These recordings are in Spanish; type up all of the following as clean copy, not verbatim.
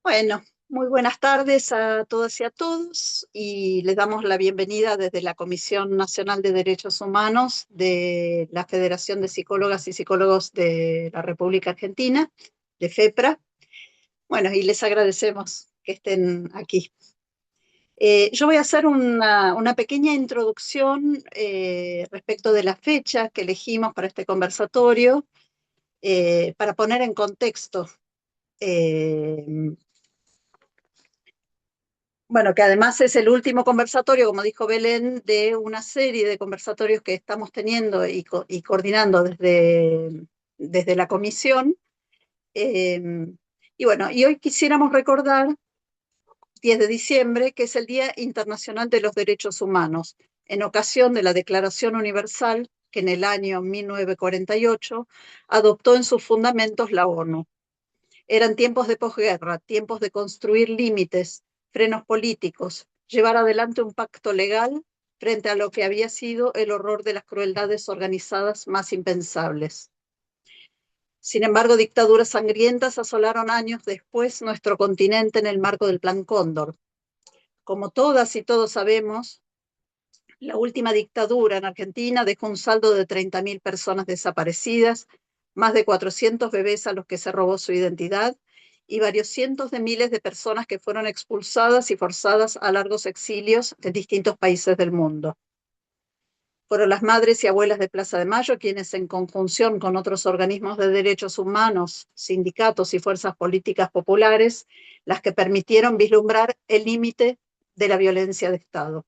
Bueno, muy buenas tardes a todas y a todos y les damos la bienvenida desde la Comisión Nacional de Derechos Humanos de la Federación de Psicólogas y Psicólogos de la República Argentina, de FEPRA. Bueno, y les agradecemos que estén aquí. Yo voy a hacer una pequeña introducción respecto de la fecha que elegimos para este conversatorio, para poner en contexto. eh, Bueno, que además es el último conversatorio, como dijo Belén, de una serie de conversatorios que estamos teniendo y coordinando desde la comisión. Eh, y bueno, y hoy quisiéramos recordar, 10 de diciembre, que es el Día Internacional de los Derechos Humanos, en ocasión de la Declaración Universal que en el año 1948 adoptó en sus fundamentos la ONU. Eran tiempos de posguerra, tiempos de construir límites, frenos políticos, llevar adelante un pacto legal frente a lo que había sido el horror de las crueldades organizadas más impensables. Sin embargo, dictaduras sangrientas asolaron años después nuestro continente en el marco del Plan Cóndor. Como todas y todos sabemos, la última dictadura en Argentina dejó un saldo de 30.000 personas desaparecidas, más de 400 bebés a los que se robó su identidad y varios cientos de miles de personas que fueron expulsadas y forzadas a largos exilios en distintos países del mundo. Fueron las madres y abuelas de Plaza de Mayo quienes, en conjunción con otros organismos de derechos humanos, sindicatos y fuerzas políticas populares, las que permitieron vislumbrar el límite de la violencia de Estado.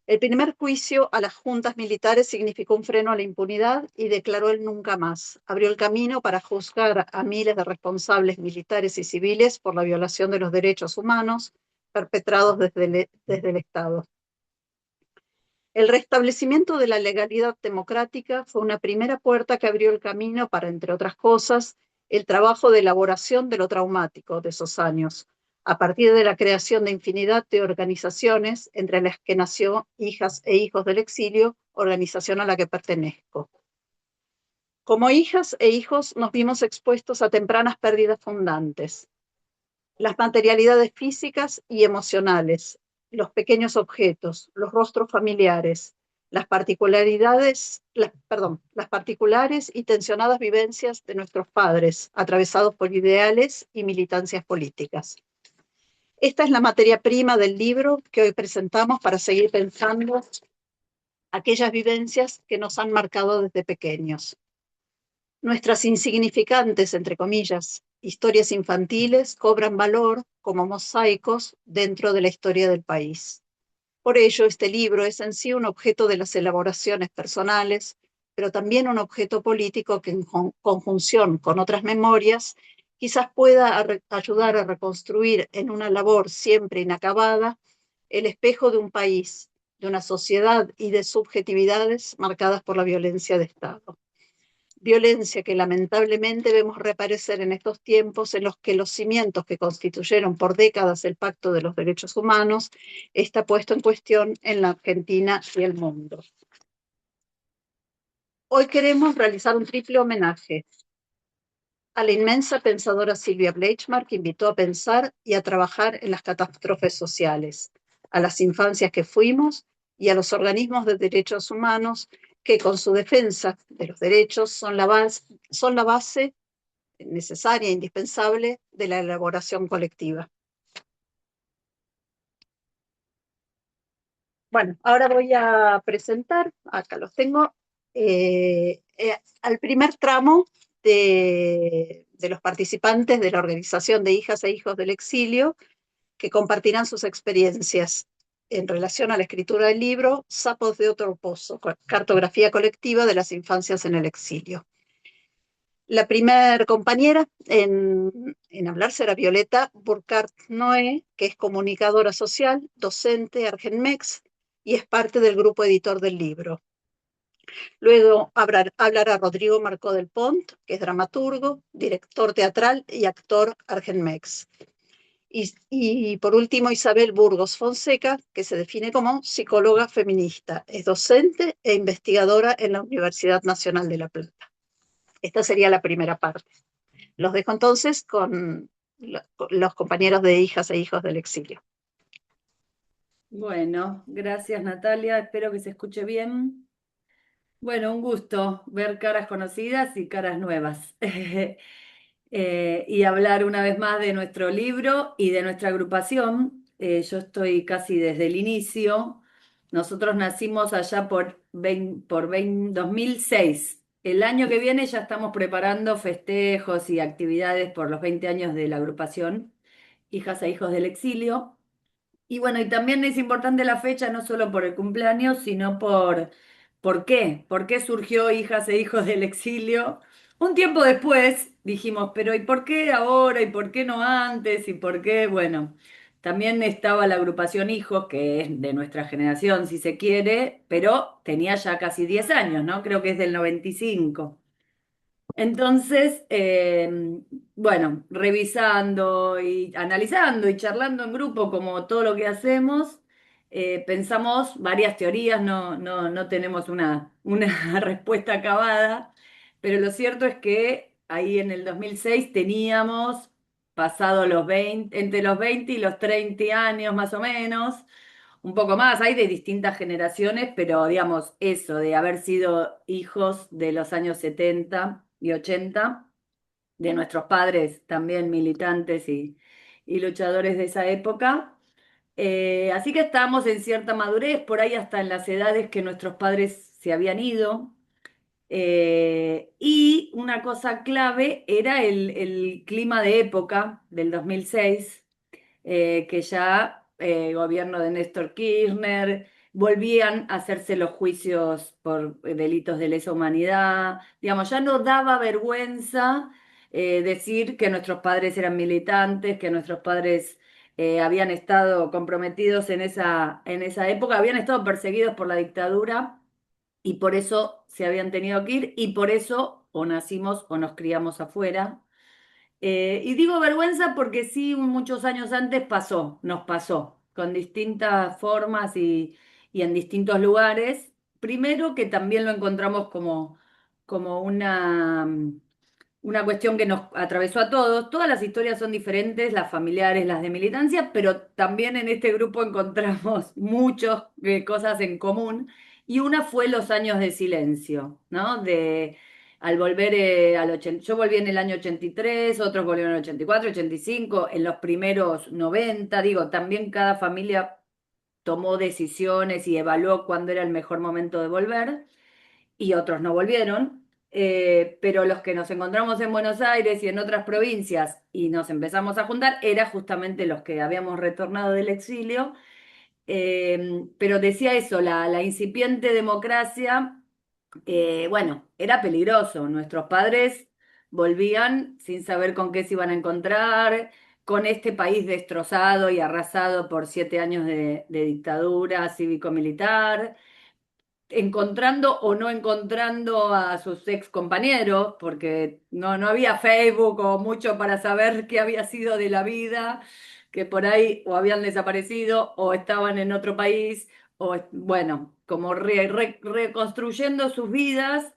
El primer juicio a las juntas militares significó un freno a la impunidad y declaró el nunca más. Abrió el camino para juzgar a miles de responsables militares y civiles por la violación de los derechos humanos perpetrados desde el Estado. El restablecimiento de la legalidad democrática fue una primera puerta que abrió el camino para, entre otras cosas, el trabajo de elaboración de lo traumático de esos años, a partir de la creación de infinidad de organizaciones, entre las que nació Hijas e Hijos del Exilio, organización a la que pertenezco. Como hijas e hijos nos vimos expuestos a tempranas pérdidas fundantes. Las materialidades físicas y emocionales, los pequeños objetos, los rostros familiares, las particulares y tensionadas vivencias de nuestros padres, atravesados por ideales y militancias políticas. Esta es la materia prima del libro que hoy presentamos para seguir pensando aquellas vivencias que nos han marcado desde pequeños. Nuestras insignificantes, entre comillas, historias infantiles cobran valor como mosaicos dentro de la historia del país. Por ello, este libro es en sí un objeto de las elaboraciones personales, pero también un objeto político que en conjunción con otras memorias quizás pueda ayudar a reconstruir en una labor siempre inacabada el espejo de un país, de una sociedad y de subjetividades marcadas por la violencia de Estado. Violencia que lamentablemente vemos reaparecer en estos tiempos en los que los cimientos que constituyeron por décadas el Pacto de los Derechos Humanos está puesto en cuestión en la Argentina y el mundo. Hoy queremos realizar un triple homenaje a la inmensa pensadora Silvia Bleichmark, que invitó a pensar y a trabajar en las catástrofes sociales, a las infancias que fuimos y a los organismos de derechos humanos que con su defensa de los derechos son la base necesaria e indispensable de la elaboración colectiva. Bueno, ahora voy a presentar, acá los tengo, al primer tramo de los participantes de la Organización de Hijas e Hijos del Exilio, que compartirán sus experiencias en relación a la escritura del libro Sapos de otro pozo, cartografía colectiva de las infancias en el exilio. La primera compañera en hablar será Violeta Burkhardt Noé, que es comunicadora social, docente Argenmex y es parte del grupo editor del libro. Luego hablará Rodrigo Marcó del Pont, que es dramaturgo, director teatral y actor Argenmex. Y por último, Isabel Burgos Fonseca, que se define como psicóloga feminista, es docente e investigadora en la Universidad Nacional de La Plata. Esta sería la primera parte. Los dejo entonces con los compañeros de hijas e hijos del exilio. Bueno, gracias Natalia, espero que se escuche bien. Bueno, un gusto ver caras conocidas y caras nuevas. Y hablar una vez más de nuestro libro y de nuestra agrupación. Yo estoy casi desde el inicio. Nosotros nacimos allá por 2006. El año que viene ya estamos preparando festejos y actividades por los 20 años de la agrupación Hijas e Hijos del Exilio. Y bueno, y también es importante la fecha, no solo por el cumpleaños, sino por qué. ¿Por qué surgió Hijas e Hijos del Exilio? Un tiempo después dijimos, pero ¿y por qué ahora? ¿Y por qué no antes? ¿Y por qué? Bueno, también estaba la agrupación Hijos, que es de nuestra generación, si se quiere, pero tenía ya casi 10 años, ¿no? Creo que es del 95. Entonces, bueno, revisando y analizando y charlando en grupo como todo lo que hacemos, pensamos varias teorías, no tenemos una respuesta acabada, pero lo cierto es que ahí en el 2006 teníamos pasado los 20, entre los 20 y los 30 años más o menos, un poco más, hay de distintas generaciones, pero digamos eso, de haber sido hijos de los años 70 y 80, de nuestros padres también militantes y luchadores de esa época. Así que estábamos en cierta madurez, por ahí hasta en las edades que nuestros padres se habían ido. Y una cosa clave era el clima de época del 2006, que ya gobierno de Néstor Kirchner, volvían a hacerse los juicios por delitos de lesa humanidad, digamos, ya no daba vergüenza decir que nuestros padres eran militantes, que nuestros padres habían estado comprometidos en esa época, habían estado perseguidos por la dictadura y por eso se habían tenido que ir y por eso o nacimos o nos criamos afuera. Y digo vergüenza porque sí, muchos años antes nos pasó, con distintas formas y en distintos lugares. Primero que también lo encontramos como una cuestión que nos atravesó a todos. Todas las historias son diferentes, las familiares, las de militancia, pero también en este grupo encontramos muchas cosas en común. Y una fue los años de silencio, ¿no? Al volver al 80, yo volví en el año 83, otros volvieron en el 84, 85, en los primeros 90, digo, también cada familia tomó decisiones y evaluó cuándo era el mejor momento de volver y otros no volvieron, pero los que nos encontramos en Buenos Aires y en otras provincias y nos empezamos a juntar, era justamente los que habíamos retornado del exilio, pero decía eso, la incipiente democracia, bueno, era peligroso. Nuestros padres volvían sin saber con qué se iban a encontrar, con este país destrozado y arrasado por 7 años de dictadura cívico-militar, encontrando o no encontrando a sus ex compañeros, porque no había Facebook o mucho para saber qué había sido de la vida, que por ahí o habían desaparecido o estaban en otro país, o bueno, como reconstruyendo sus vidas.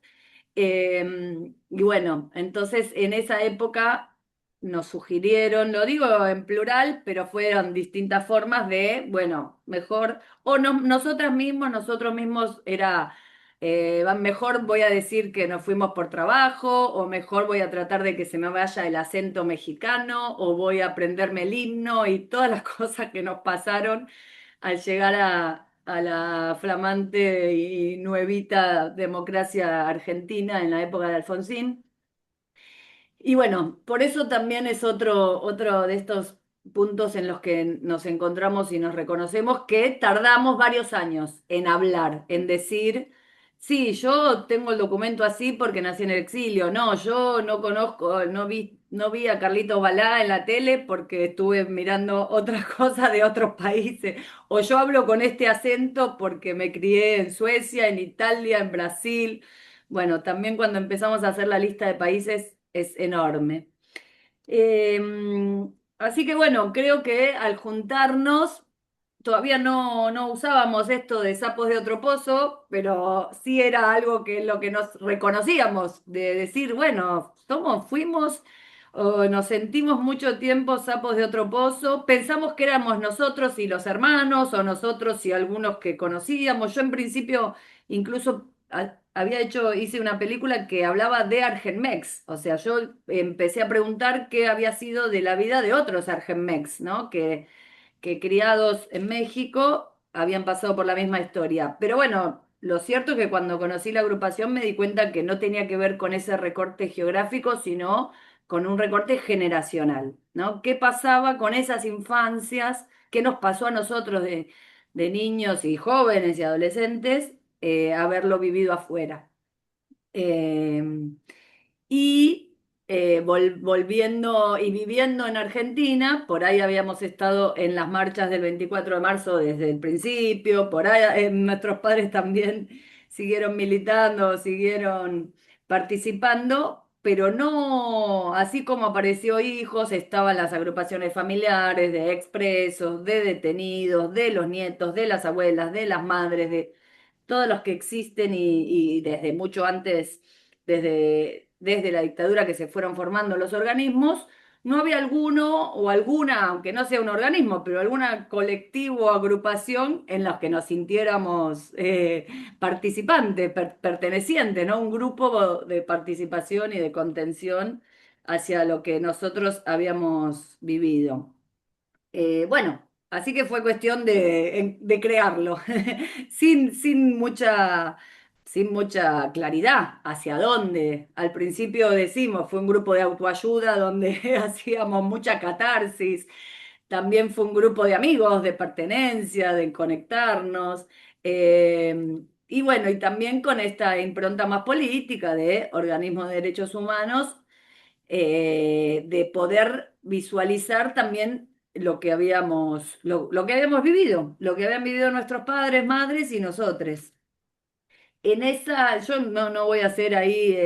Y bueno, entonces en esa época nos sugirieron, lo digo en plural, pero fueron distintas formas de, bueno, mejor, o no, nosotros mismos era, mejor voy a decir que nos fuimos por trabajo, o mejor voy a tratar de que se me vaya el acento mexicano, o voy a aprenderme el himno y todas las cosas que nos pasaron al llegar a la flamante y nuevita democracia argentina en la época de Alfonsín. Y bueno, por eso también es otro de estos puntos en los que nos encontramos y nos reconocemos que tardamos varios años en hablar, en decir, sí, yo tengo el documento así porque nací en el exilio, no, yo no conozco, no vi a Carlitos Balá en la tele porque estuve mirando otras cosas de otros países, o yo hablo con este acento porque me crié en Suecia, en Italia, en Brasil. Bueno, también cuando empezamos a hacer la lista de países es enorme. Eh, Así que bueno, creo que al juntarnos, todavía no usábamos esto de sapos de otro pozo, pero sí era algo que lo que nos reconocíamos, de decir, bueno, fuimos, o nos sentimos mucho tiempo sapos de otro pozo, pensamos que éramos nosotros y los hermanos, o nosotros y algunos que conocíamos. Yo en principio incluso hice una película que hablaba de Argenmex, o sea, yo empecé a preguntar qué había sido de la vida de otros Argenmex, ¿no? Que criados en México habían pasado por la misma historia. Pero bueno, lo cierto es que cuando conocí la agrupación me di cuenta que no tenía que ver con ese recorte geográfico, sino con un recorte generacional, ¿no? ¿Qué pasaba con esas infancias? ¿Qué nos pasó a nosotros de niños y jóvenes y adolescentes haberlo vivido afuera? Eh, y volviendo y viviendo en Argentina, por ahí habíamos estado en las marchas del 24 de marzo desde el principio, por ahí nuestros padres también siguieron militando, siguieron participando, pero no, así como apareció Hijos, estaban las agrupaciones familiares de expresos, de detenidos, de los nietos, de las abuelas, de las madres, de todos los que existen y desde mucho antes, desde la dictadura que se fueron formando los organismos, no había alguno o alguna, aunque no sea un organismo, pero alguna colectivo o agrupación en los que nos sintiéramos participantes, pertenecientes, ¿no? Un grupo de participación y de contención hacia lo que nosotros habíamos vivido. Bueno, así que fue cuestión de crearlo, sin mucha claridad hacia dónde. Al principio decimos, fue un grupo de autoayuda donde hacíamos mucha catarsis, también fue un grupo de amigos, de pertenencia, de conectarnos. Y bueno, y también con esta impronta más política de organismos de derechos humanos, de poder visualizar también lo que habíamos vivido, lo que habían vivido nuestros padres, madres y nosotros. En esa, yo no voy a hacer ahí,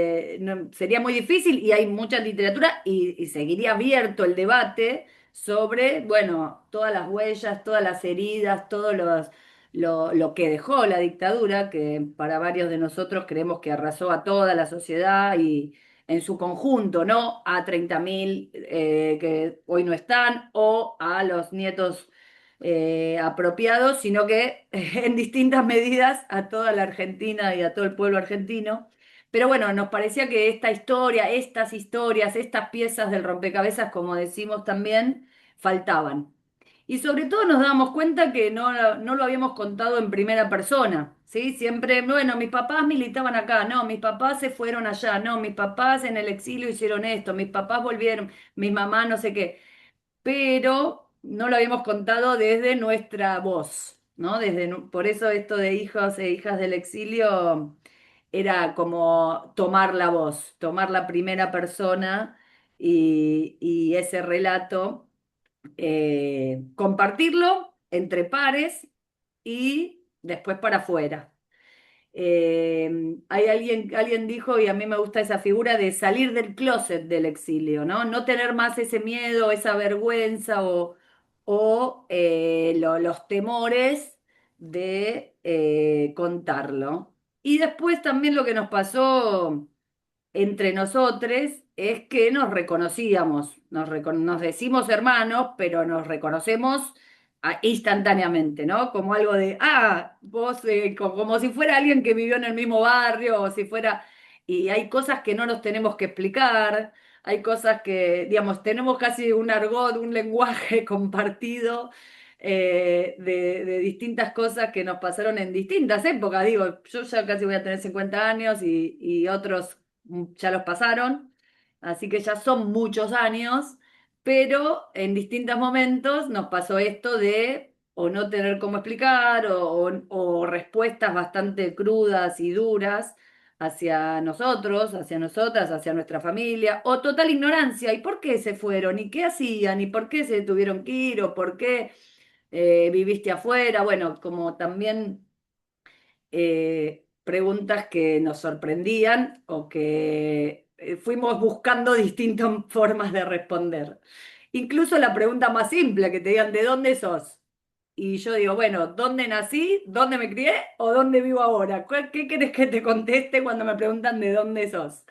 sería muy difícil y hay mucha literatura y seguiría abierto el debate sobre, bueno, todas las huellas, todas las heridas, lo que dejó la dictadura, que para varios de nosotros creemos que arrasó a toda la sociedad y en su conjunto, no a 30.000 que hoy no están o a los nietos apropiados, sino que en distintas medidas a toda la Argentina y a todo el pueblo argentino. Pero bueno, nos parecía que esta historia, estas historias, estas piezas del rompecabezas, como decimos también, faltaban. Y sobre todo nos dábamos cuenta que no lo habíamos contado en primera persona, ¿sí? Siempre, bueno, mis papás militaban acá, no, mis papás se fueron allá, no, mis papás en el exilio hicieron esto, mis papás volvieron, mi mamá no sé qué, pero no lo habíamos contado desde nuestra voz, ¿no? Por eso esto de hijos e hijas del exilio era como tomar la voz, tomar la primera persona y ese relato, compartirlo entre pares y después para afuera. Alguien dijo, y a mí me gusta esa figura de salir del closet del exilio, ¿no? No tener más ese miedo, esa vergüenza o los temores de contarlo. Y después también lo que nos pasó entre nosotros es que nos reconocíamos, nos decimos hermanos, pero nos reconocemos instantáneamente, ¿no? Como algo de, vos, como si fuera alguien que vivió en el mismo barrio, o si fuera, y hay cosas que no nos tenemos que explicar, hay cosas que, digamos, tenemos casi un argot, un lenguaje compartido. De distintas cosas que nos pasaron en distintas épocas. Digo, yo ya casi voy a tener 50 años y otros ya los pasaron, así que ya son muchos años, pero en distintos momentos nos pasó esto de o no tener cómo explicar o respuestas bastante crudas y duras hacia nosotros, hacia nosotras, hacia nuestra familia, o total ignorancia. ¿Y por qué se fueron? ¿Y qué hacían? ¿Y por qué se tuvieron que ir? ¿O por qué viviste afuera? Bueno, como también preguntas que nos sorprendían o que fuimos buscando distintas formas de responder. Incluso la pregunta más simple, que te digan, ¿de dónde sos? Y yo digo, bueno, ¿dónde nací? ¿Dónde me crié? ¿O dónde vivo ahora? ¿Qué querés que te conteste cuando me preguntan de dónde sos?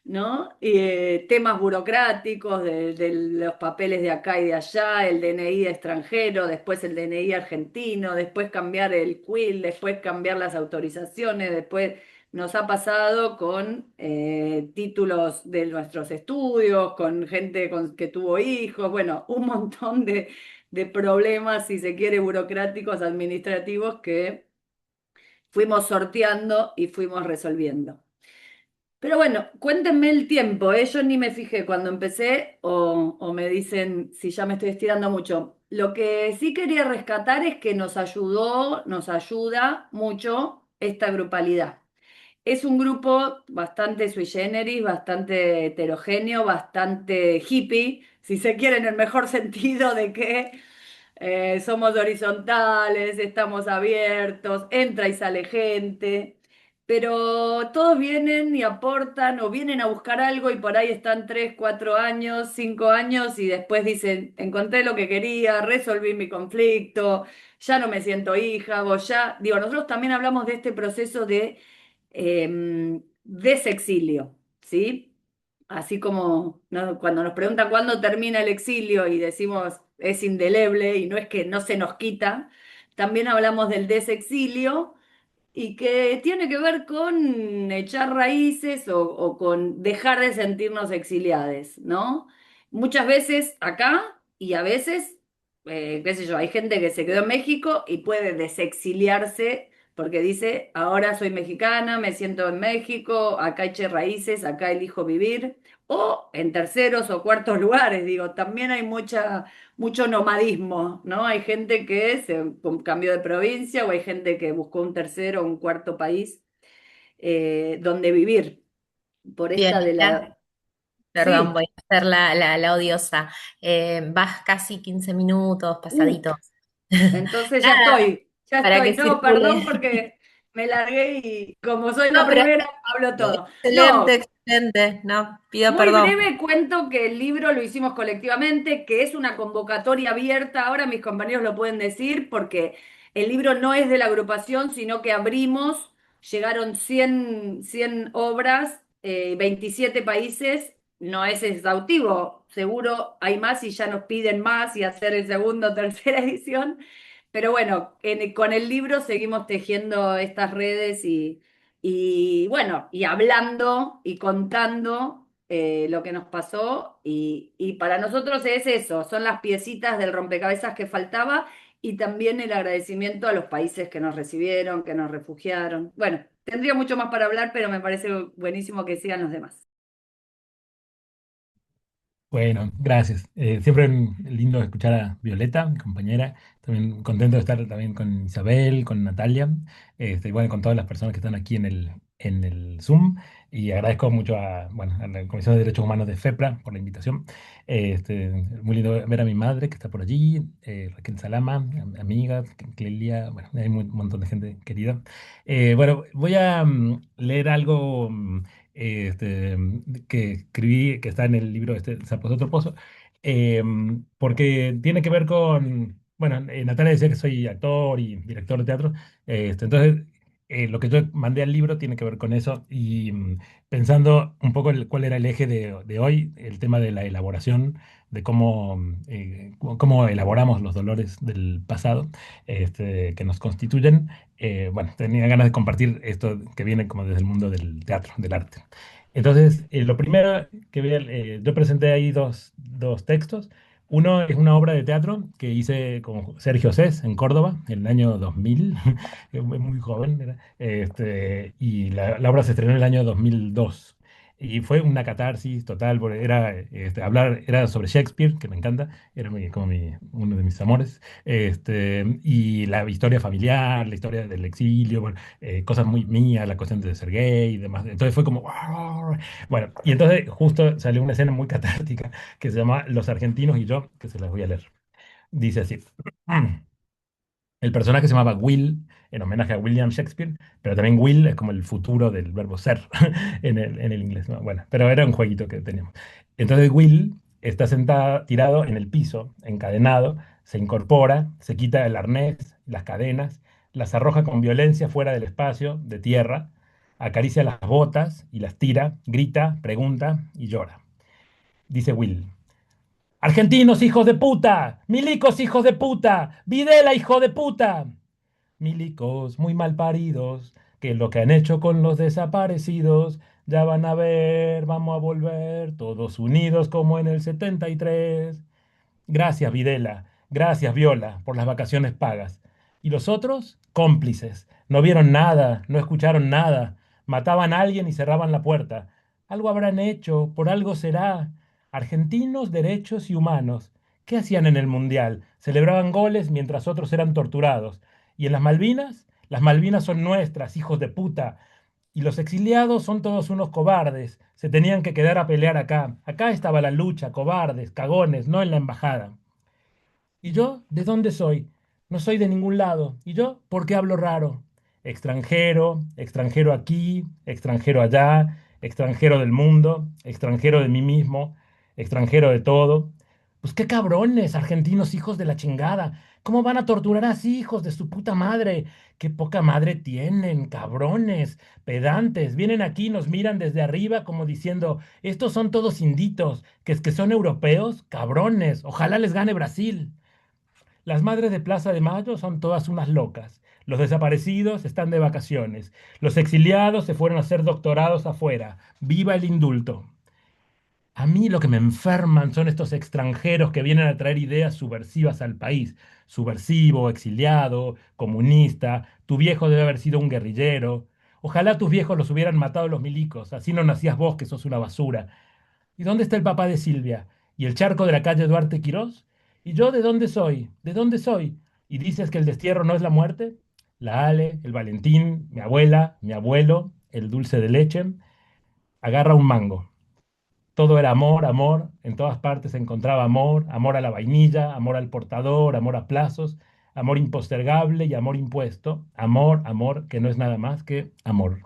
¿no? Y, temas burocráticos de los papeles de acá y de allá, el DNI extranjero, después el DNI argentino, después cambiar el quill, después cambiar las autorizaciones, después nos ha pasado con títulos de nuestros estudios, con gente que tuvo hijos, bueno, un montón de problemas, si se quiere, burocráticos, administrativos que fuimos sorteando y fuimos resolviendo. Pero bueno, cuéntenme el tiempo, ¿eh? Yo ni me fijé cuando empecé o me dicen si ya me estoy estirando mucho. Lo que sí quería rescatar es que nos ayudó, nos ayuda mucho esta grupalidad. Es un grupo bastante sui generis, bastante heterogéneo, bastante hippie, si se quiere, en el mejor sentido de que somos horizontales, estamos abiertos, entra y sale gente, pero todos vienen y aportan o vienen a buscar algo y por ahí están 3, 4 años, 5 años y después dicen, encontré lo que quería, resolví mi conflicto, ya no me siento hija, o ya, digo, nosotros también hablamos de este proceso de desexilio, ¿sí? Así como, ¿no? Cuando nos preguntan cuándo termina el exilio y decimos es indeleble y no es que no se nos quita, también hablamos del desexilio y que tiene que ver con echar raíces o con dejar de sentirnos exiliades, ¿no? Muchas veces acá y a veces, qué sé yo, hay gente que se quedó en México y puede desexiliarse porque dice, ahora soy mexicana, me siento en México, acá eché raíces, acá elijo vivir, o en terceros o cuartos lugares, digo, también hay mucho nomadismo, ¿no? Hay gente que se cambió de provincia o hay gente que buscó un tercero o un cuarto país donde vivir. Por Bien, esta de Ita, la... perdón, Sí, voy a hacer la odiosa. Vas casi 15 minutos uh, pasaditos. entonces ya Nada, estoy, ya para que estoy. No, perdón circule. porque me largué y como soy la No, pero primera, hablo todo. excelente, No, excelente. No, pido muy perdón. breve cuento que el libro lo hicimos colectivamente, que es una convocatoria abierta. Ahora mis compañeros lo pueden decir porque el libro no es de la agrupación, sino que abrimos, llegaron 100 obras, 27 países, no es exhaustivo, seguro hay más y ya nos piden más y hacer el segundo o tercera edición, pero bueno, con el libro seguimos tejiendo estas redes y bueno, y hablando y contando lo que nos pasó y para nosotros es eso, son las piecitas del rompecabezas que faltaba y también el agradecimiento a los países que nos recibieron, que nos refugiaron. Bueno, tendría mucho más para hablar, pero me parece buenísimo que sigan los demás. Bueno, gracias. Siempre lindo escuchar a Violeta, mi compañera. También contento de estar también con Isabel, con Natalia, y bueno, con todas las personas que están aquí en el Zoom. Y agradezco mucho bueno, a la Comisión de Derechos Humanos de FEPRA por la invitación. Muy lindo ver a mi madre que está por allí, Raquel Salama, amiga, Clelia, bueno, hay un montón de gente querida. Bueno, voy a leer algo. Este, que escribí, que está en el libro este, Sapos de otro pozo, porque tiene que ver con, bueno, Natalia decía que soy actor y director de teatro, entonces lo que yo mandé al libro tiene que ver con eso y pensando un poco cuál era el eje de hoy, el tema de la elaboración, de cómo elaboramos los dolores del pasado que nos constituyen. Bueno, tenía ganas de compartir esto que viene como desde el mundo del teatro, del arte. Entonces, lo primero que yo presenté ahí dos textos. Uno es una obra de teatro que hice con Sergio Cés en Córdoba en el año 2000, muy joven, era, y la obra se estrenó en el año 2002. Y fue una catarsis total, porque era sobre Shakespeare, que me encanta, era uno de mis amores, y la historia familiar, la historia del exilio, bueno, cosas muy mías, la cuestión de ser gay y demás. Entonces fue como, "Wow". Bueno, y entonces justo salió una escena muy catártica que se llama Los argentinos y yo, que se las voy a leer. Dice así. El personaje se llamaba Will, en homenaje a William Shakespeare, pero también Will es como el futuro del verbo ser en el inglés, ¿no? Bueno, pero era un jueguito que teníamos. Entonces Will está sentado, tirado en el piso, encadenado, se incorpora, se quita el arnés, las cadenas, las arroja con violencia fuera del espacio de tierra, Acaricia las botas y las tira, grita, pregunta y llora. Dice Will. Argentinos, hijos de puta. Milicos, hijos de puta. Videla, hijo de puta. Milicos muy mal paridos, que lo que han hecho con los desaparecidos, ya van a ver, vamos a volver, todos unidos como en el 73. Gracias, Videla. Gracias, Viola, por las vacaciones pagas. ¿Y los otros? Cómplices. No vieron nada, no escucharon nada. Mataban a alguien y cerraban la puerta. Algo habrán hecho, por algo será. Argentinos, derechos y humanos. ¿Qué hacían en el Mundial? Celebraban goles mientras otros eran torturados. ¿Y en las Malvinas? Las Malvinas son nuestras, hijos de puta. Y los exiliados son todos unos cobardes. Se tenían que quedar a pelear acá. Acá estaba la lucha, cobardes, cagones, no en la embajada. ¿Y yo de dónde soy? No soy de ningún lado. ¿Y yo por qué hablo raro? Extranjero, extranjero aquí, extranjero allá, extranjero del mundo, extranjero de mí mismo, extranjero de todo. Pues qué cabrones, argentinos hijos de la chingada. ¿Cómo van a torturar así, hijos de su puta madre? Qué poca madre tienen, cabrones, pedantes. Vienen aquí y nos miran desde arriba como diciendo, estos son todos inditos, que es que son europeos, cabrones. Ojalá les gane Brasil. Las madres de Plaza de Mayo son todas unas locas. Los desaparecidos están de vacaciones. Los exiliados se fueron a hacer doctorados afuera. ¡Viva el indulto! A mí lo que me enferman son estos extranjeros que vienen a traer ideas subversivas al país. Subversivo, exiliado, comunista. Tu viejo debe haber sido un guerrillero. Ojalá tus viejos los hubieran matado los milicos. Así no nacías vos, que sos una basura. ¿Y dónde está el papá de Silvia? ¿Y el charco de la calle Duarte Quirós? ¿Y yo de dónde soy? ¿De dónde soy? ¿Y dices que el destierro no es la muerte? La Ale, el Valentín, mi abuela, mi abuelo, el dulce de leche. Agarra un mango. Todo era amor, amor. En todas partes se encontraba amor. Amor a la vainilla, amor al portador, amor a plazos, amor impostergable y amor impuesto. Amor, amor, que no es nada más que amor.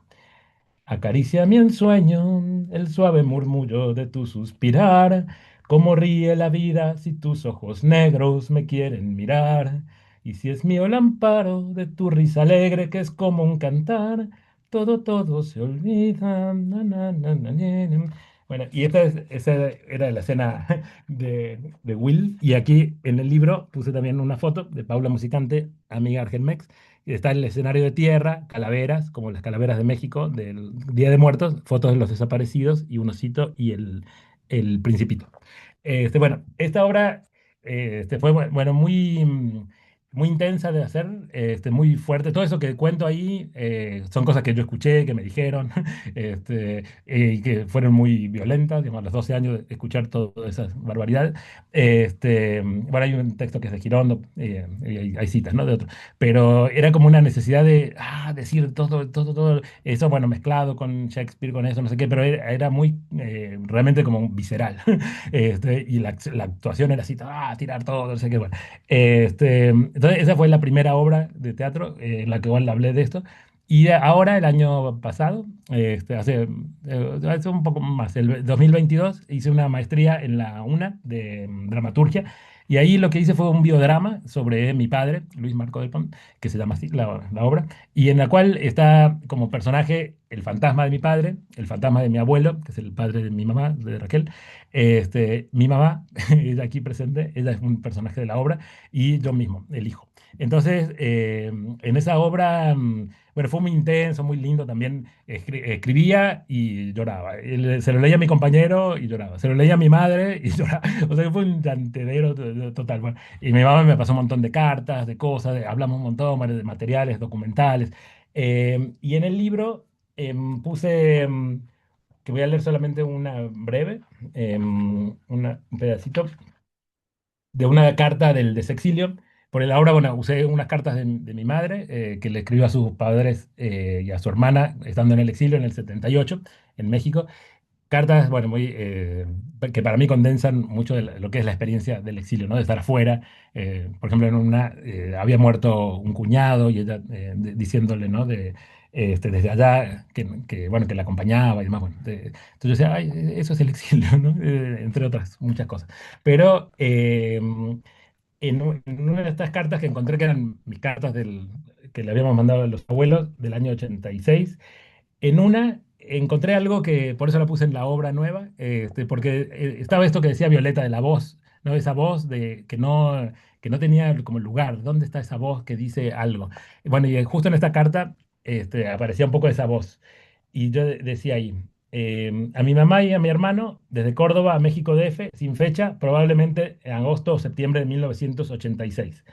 Acaríciame en sueño el suave murmullo de tu suspirar, cómo ríe la vida si tus ojos negros me quieren mirar, y si es mío el amparo de tu risa alegre que es como un cantar, todo, todo se olvida. Na, na, na, na, na, na. Bueno, y esa era la escena de Will, y aquí en el libro puse también una foto de Paula Musicante, amiga Argenmex, y está el escenario de tierra, calaveras, como las calaveras de México, del Día de Muertos, fotos de los desaparecidos y un osito y el Principito. Bueno, esta obra fue bueno, muy, muy intensa de hacer, muy fuerte. Todo eso que cuento ahí son cosas que yo escuché, que me dijeron, y que fueron muy violentas. Digamos, a los 12 años de escuchar todas esas barbaridades. Bueno, hay un texto que es de Girondo, y hay citas, ¿no? De otro, pero era como una necesidad de decir todo, todo, todo eso, bueno, mezclado con Shakespeare, con eso, no sé qué, pero era muy realmente como visceral. Y la actuación era así, tirar todo, no sé qué, bueno. Entonces, esa fue la primera obra de teatro en la que igual hablé de esto. Y ahora, el año pasado, hace un poco más, el 2022, hice una maestría en la UNA de dramaturgia. Y ahí lo que hice fue un biodrama sobre mi padre, Luis Marco del Pont, que se llama así la obra, y en la cual está como personaje el fantasma de mi padre, el fantasma de mi abuelo, que es el padre de mi mamá, de Raquel, mi mamá, ella aquí presente, ella es un personaje de la obra, y yo mismo, el hijo. Entonces, en esa obra, bueno, fue muy intenso, muy lindo también. Escribía y lloraba. Se lo leía a mi compañero y lloraba. Se lo leía a mi madre y lloraba. O sea que fue un llantedero total. Bueno, y mi mamá me pasó un montón de cartas, de cosas, hablamos un montón bueno, de materiales, documentales. Y en el libro puse, que voy a leer solamente una breve, un pedacito de una carta del desexilio. Por el ahora, bueno, usé unas cartas de mi madre que le escribió a sus padres y a su hermana estando en el exilio en el 78 en México. Cartas, bueno, que para mí condensan mucho de lo que es la experiencia del exilio, ¿no? De estar afuera. Por ejemplo, en una había muerto un cuñado y ella diciéndole, ¿no? Desde allá bueno, que la acompañaba y demás. Bueno, entonces yo decía, ay, eso es el exilio, ¿no? Entre otras muchas cosas. Pero en una de estas cartas que encontré, que eran mis cartas que le habíamos mandado a los abuelos del año 86, En una encontré algo que por eso la puse en la obra nueva, porque estaba esto que decía Violeta de la voz, ¿no? Esa voz que no tenía como lugar. ¿Dónde está esa voz que dice algo? Bueno, y justo en esta carta aparecía un poco esa voz. Y yo decía ahí, a mi mamá y a mi hermano, desde Córdoba a México DF, sin fecha, probablemente en agosto o septiembre de 1986.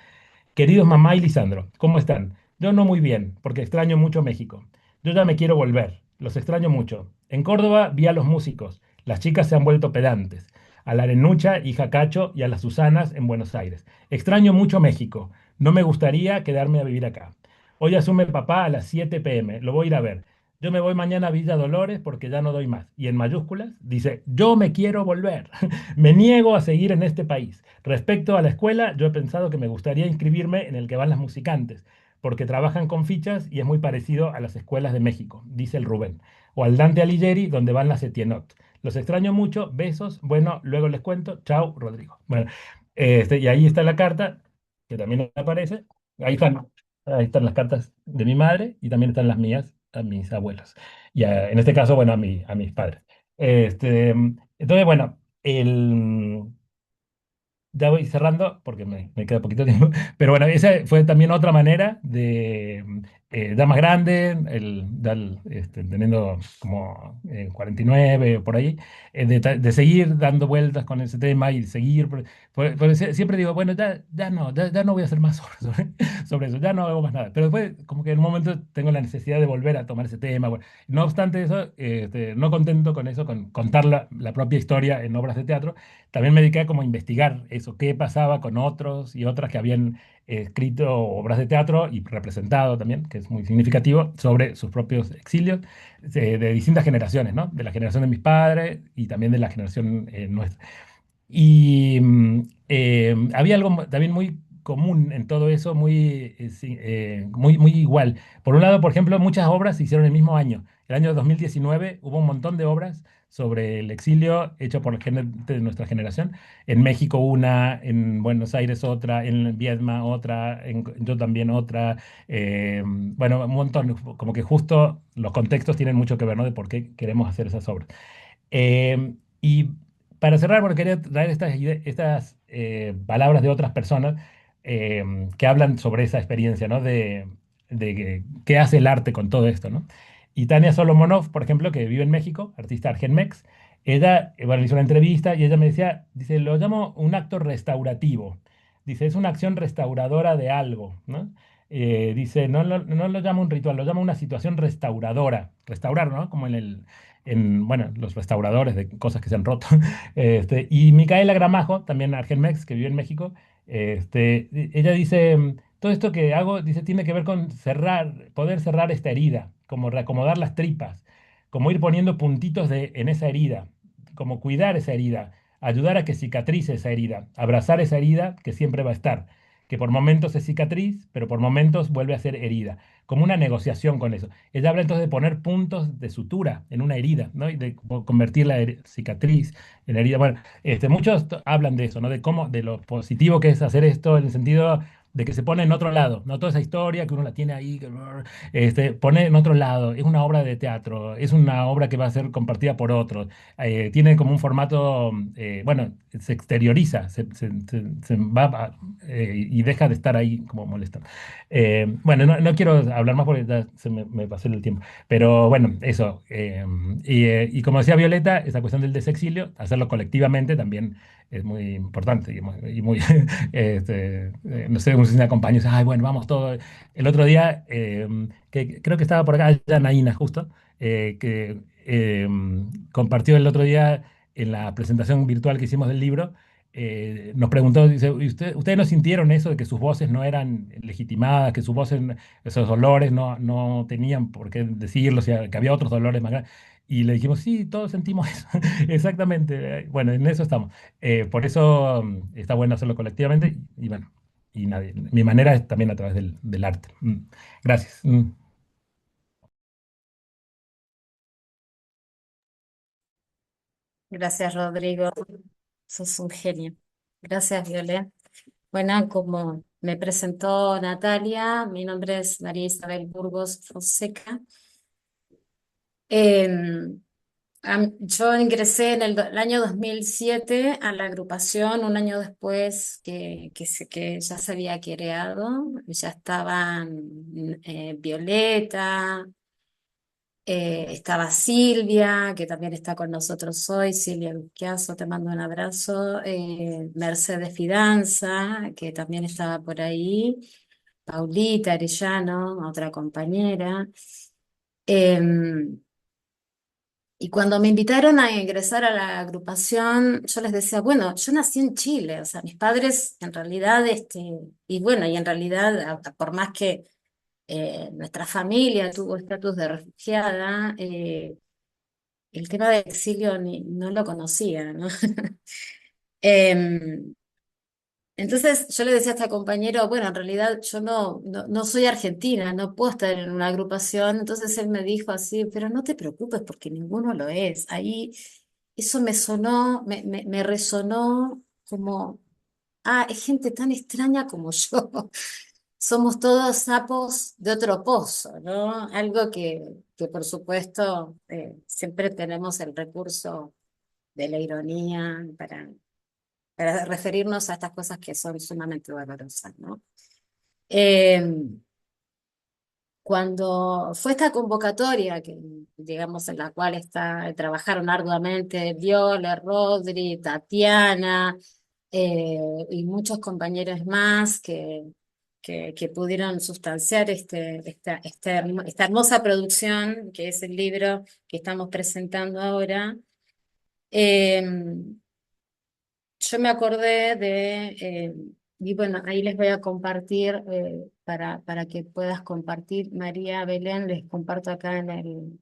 Queridos mamá y Lisandro, ¿cómo están? Yo no muy bien, porque extraño mucho México. Yo ya me quiero volver, los extraño mucho. En Córdoba vi a los músicos, las chicas se han vuelto pedantes, a la Arenucha y Jacacho y a las Susanas en Buenos Aires. Extraño mucho México, no me gustaría quedarme a vivir acá. Hoy asume papá a las 7 p.m., lo voy a ir a ver. Yo me voy mañana a Villa Dolores porque ya no doy más. Y en mayúsculas dice, yo me quiero volver. Me niego a seguir en este país. Respecto a la escuela, yo he pensado que me gustaría inscribirme en el que van las musicantes, porque trabajan con fichas y es muy parecido a las escuelas de México, dice el Rubén, o al Dante Alighieri, donde van las Etienot. Los extraño mucho, besos, bueno, luego les cuento, chao, Rodrigo. Bueno, y ahí está la carta, que también aparece, ahí están las cartas de mi madre y también están las mías a mis abuelos, y en este caso, bueno, a mis padres. Entonces, bueno, ya voy cerrando porque me queda poquito tiempo. Pero bueno, esa fue también otra manera de dar más grande, teniendo como 49 o por ahí, de seguir dando vueltas con ese tema y seguir. Siempre digo, bueno, ya no voy a hacer más sobre eso, ya no hago más nada. Pero después, como que en un momento tengo la necesidad de volver a tomar ese tema. Bueno, no obstante eso, no contento con eso, con contar la propia historia en obras de teatro, también me dediqué a como a investigar eso, qué pasaba con otros y otras que habían escrito obras de teatro y representado también, que es muy significativo, sobre sus propios exilios de distintas generaciones, ¿no? De la generación de mis padres y también de la generación nuestra. Y había algo también muy común en todo eso, muy igual. Por un lado, por ejemplo, muchas obras se hicieron el mismo año. El año 2019 hubo un montón de obras sobre el exilio hecho por gente de nuestra generación. En México una, en Buenos Aires otra, en Viedma otra, yo también otra. Bueno, un montón. Como que justo los contextos tienen mucho que ver, ¿no? De por qué queremos hacer esas obras. Y para cerrar, bueno, quería traer estas palabras de otras personas que hablan sobre esa experiencia, ¿no? Qué hace el arte con todo esto, ¿no? Y Tania Solomonov, por ejemplo, que vive en México, artista argenmex, ella, bueno, hizo una entrevista y ella me decía, dice, lo llamo un acto restaurativo. Dice, es una acción restauradora de algo, ¿no? Dice, no lo llamo un ritual, lo llamo una situación restauradora. Restaurar, ¿no? Como bueno, los restauradores de cosas que se han roto. Y Micaela Gramajo, también argenmex, que vive en México, ella dice, todo esto que hago, dice, tiene que ver con poder cerrar esta herida, como reacomodar las tripas, como ir poniendo puntitos en esa herida, como cuidar esa herida, ayudar a que cicatrice esa herida, abrazar esa herida que siempre va a estar, que por momentos es cicatriz, pero por momentos vuelve a ser herida, como una negociación con eso. Ella habla entonces de poner puntos de sutura en una herida, ¿no? Y de convertir la cicatriz en herida. Bueno, muchos hablan de eso, ¿no? De lo positivo que es hacer esto en el sentido de que se pone en otro lado, no toda esa historia que uno la tiene ahí, pone en otro lado, es una obra de teatro, es una obra que va a ser compartida por otros, tiene como un formato, bueno, se exterioriza, se va y deja de estar ahí como molestando. Bueno, no quiero hablar más porque ya me pasó el tiempo, pero bueno, eso. Y como decía Violeta, esa cuestión del desexilio, hacerlo colectivamente también es muy importante y muy no sé, una compañía dice, ay, bueno, vamos todos. El otro día, que creo que estaba por acá, Naina justo, que compartió el otro día en la presentación virtual que hicimos del libro, nos preguntó, dice, "¿Y ustedes no sintieron eso de que sus voces no eran legitimadas, que sus voces, esos dolores no tenían por qué decirlo, o sea, que había otros dolores más grandes?" Y le dijimos, sí, todos sentimos eso, exactamente. Bueno, en eso estamos. Por eso está bueno hacerlo colectivamente y bueno, y nadie. Mi manera es también a través del arte. Gracias. Gracias, Rodrigo. Sos un genio. Gracias, Violet. Bueno, como me presentó Natalia, mi nombre es María Isabel Burgos Fonseca. Em, yo ingresé en el año 2007 a la agrupación, un año después que ya se había creado, ya estaban Violeta, estaba Silvia, que también está con nosotros hoy, Silvia Luquiazo, te mando un abrazo, Mercedes Fidanza, que también estaba por ahí, Paulita Arellano, otra compañera. Em, y cuando me invitaron a ingresar a la agrupación, yo les decía, bueno, yo nací en Chile, o sea, mis padres en realidad, y bueno, y en realidad, por más que nuestra familia tuvo estatus de refugiada, el tema del exilio no lo conocía, ¿no? Em, entonces yo le decía a esta compañero, bueno, en realidad yo no soy argentina, no puedo estar en una agrupación. Entonces él me dijo así, pero no te preocupes porque ninguno lo es. Ahí eso me sonó, me resonó como, es gente tan extraña como yo. Somos todos sapos de otro pozo, ¿no? Algo que por supuesto siempre tenemos el recurso de la ironía para referirnos a estas cosas que son sumamente dolorosas, ¿no? Eh, Cuando fue esta convocatoria, que, digamos, en la cual trabajaron arduamente Viola, Rodri, Tatiana, y muchos compañeros más que pudieron sustanciar esta hermosa producción, que es el libro que estamos presentando ahora, eh, yo me acordé y bueno, ahí les voy a compartir, para que puedas compartir, María Belén, les comparto acá en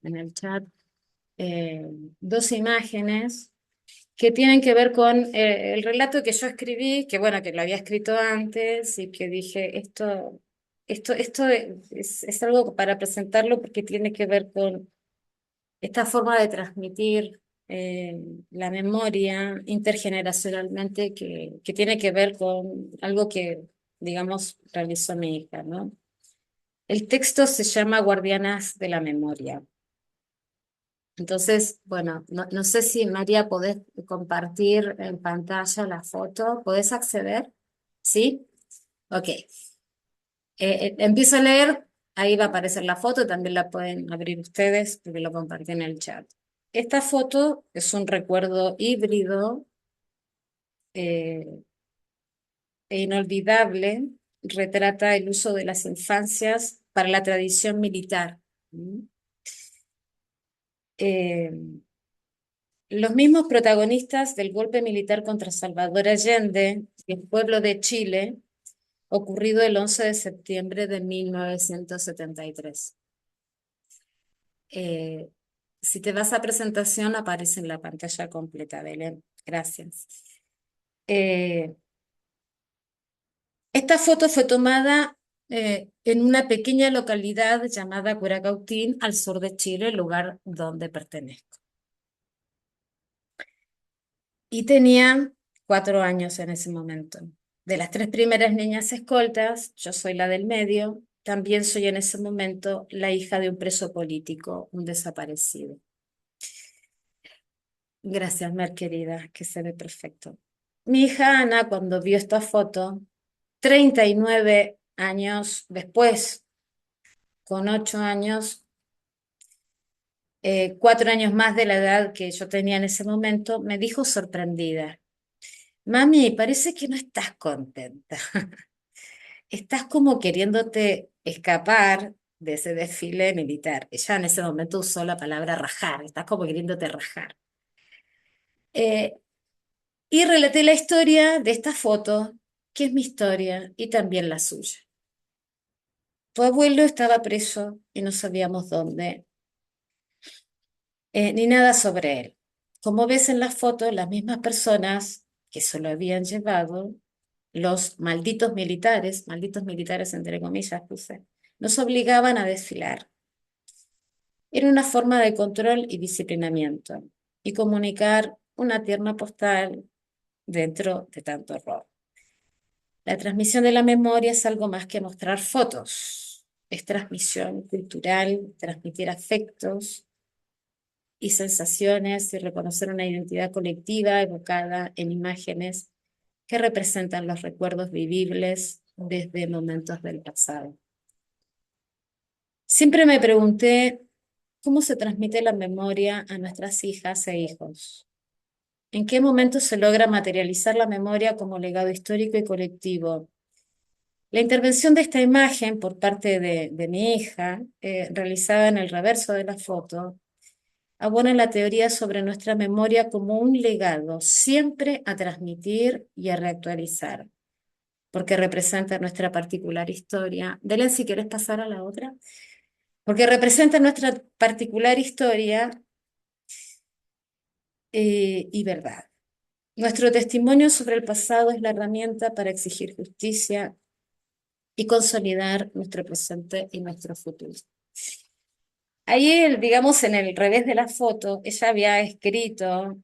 el chat, eh, dos imágenes que tienen que ver con el relato que yo escribí, que bueno, que lo había escrito antes y que dije, esto es algo para presentarlo porque tiene que ver con esta forma de transmitir la memoria intergeneracionalmente que tiene que ver con algo que, digamos, realizó mi hija, ¿no? El texto se llama Guardianas de la Memoria. Entonces, bueno, no sé si María podés compartir en pantalla la foto. ¿Podés acceder? ¿Sí? Ok. Empiezo a leer, ahí va a aparecer la foto, también la pueden abrir ustedes porque lo compartí en el chat. Esta foto es un recuerdo híbrido eh, e inolvidable, retrata el uso de las infancias para la tradición militar. ¿Mm? Eh, los mismos protagonistas del golpe militar contra Salvador Allende y el pueblo de Chile, ocurrido el 11 de septiembre de 1973. Si te vas a presentación, aparece en la pantalla completa, Belén. Gracias. Esta foto fue tomada en una pequeña localidad llamada Curacautín, al sur de Chile, el lugar donde pertenezco. Y tenía 4 años en ese momento. De las 3 primeras niñas escoltas, yo soy la del medio. También soy en ese momento la hija de un preso político, un desaparecido. Gracias, Mer, querida, que se ve perfecto. Mi hija Ana, cuando vio esta foto, 39 años después, con 8 años, 4 años más de la edad que yo tenía en ese momento, me dijo sorprendida: Mami, parece que no estás contenta. Estás como queriéndote escapar de ese desfile militar. Ella en ese momento usó la palabra rajar, estás como queriéndote rajar. Y relaté la historia de esta foto, que es mi historia y también la suya. Tu abuelo estaba preso y no sabíamos dónde, ni nada sobre él. Como ves en la foto, las mismas personas que se lo habían llevado, los malditos militares entre comillas puse, nos obligaban a desfilar. Era una forma de control y disciplinamiento y comunicar una tierna postal dentro de tanto horror. La transmisión de la memoria es algo más que mostrar fotos. es transmisión cultural, transmitir afectos y sensaciones y reconocer una identidad colectiva evocada en imágenes que representan los recuerdos vivibles desde momentos del pasado. Siempre me pregunté cómo se transmite la memoria a nuestras hijas e hijos. ¿En qué momento se logra materializar la memoria como legado histórico y colectivo? La intervención de esta imagen por parte de mi hija, realizada en el reverso de la foto, abona la teoría sobre nuestra memoria como un legado siempre a transmitir y a reactualizar, porque representa nuestra particular historia. Belén, si quieres pasar a la otra. Porque representa nuestra particular historia y verdad. Nuestro testimonio sobre el pasado es la herramienta para exigir justicia y consolidar nuestro presente y nuestro futuro. Ahí, digamos, en el revés de la foto, ella había escrito,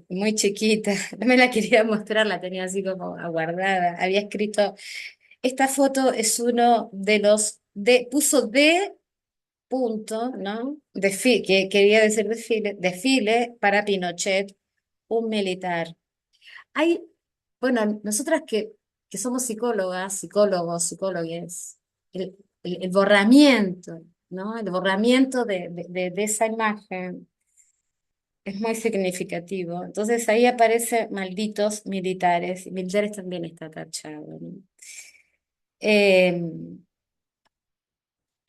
muy chiquita, no me la quería mostrar, la tenía así como aguardada, había escrito, esta foto es uno de los, puso de punto, ¿no? Que quería decir desfile para Pinochet, un militar. Hay, bueno, nosotras que somos psicólogas, psicólogos, psicólogues, el, el borramiento, ¿no? El borramiento de esa imagen es muy significativo. Entonces ahí aparece malditos militares, y militares también está tachado, ¿no? Eh,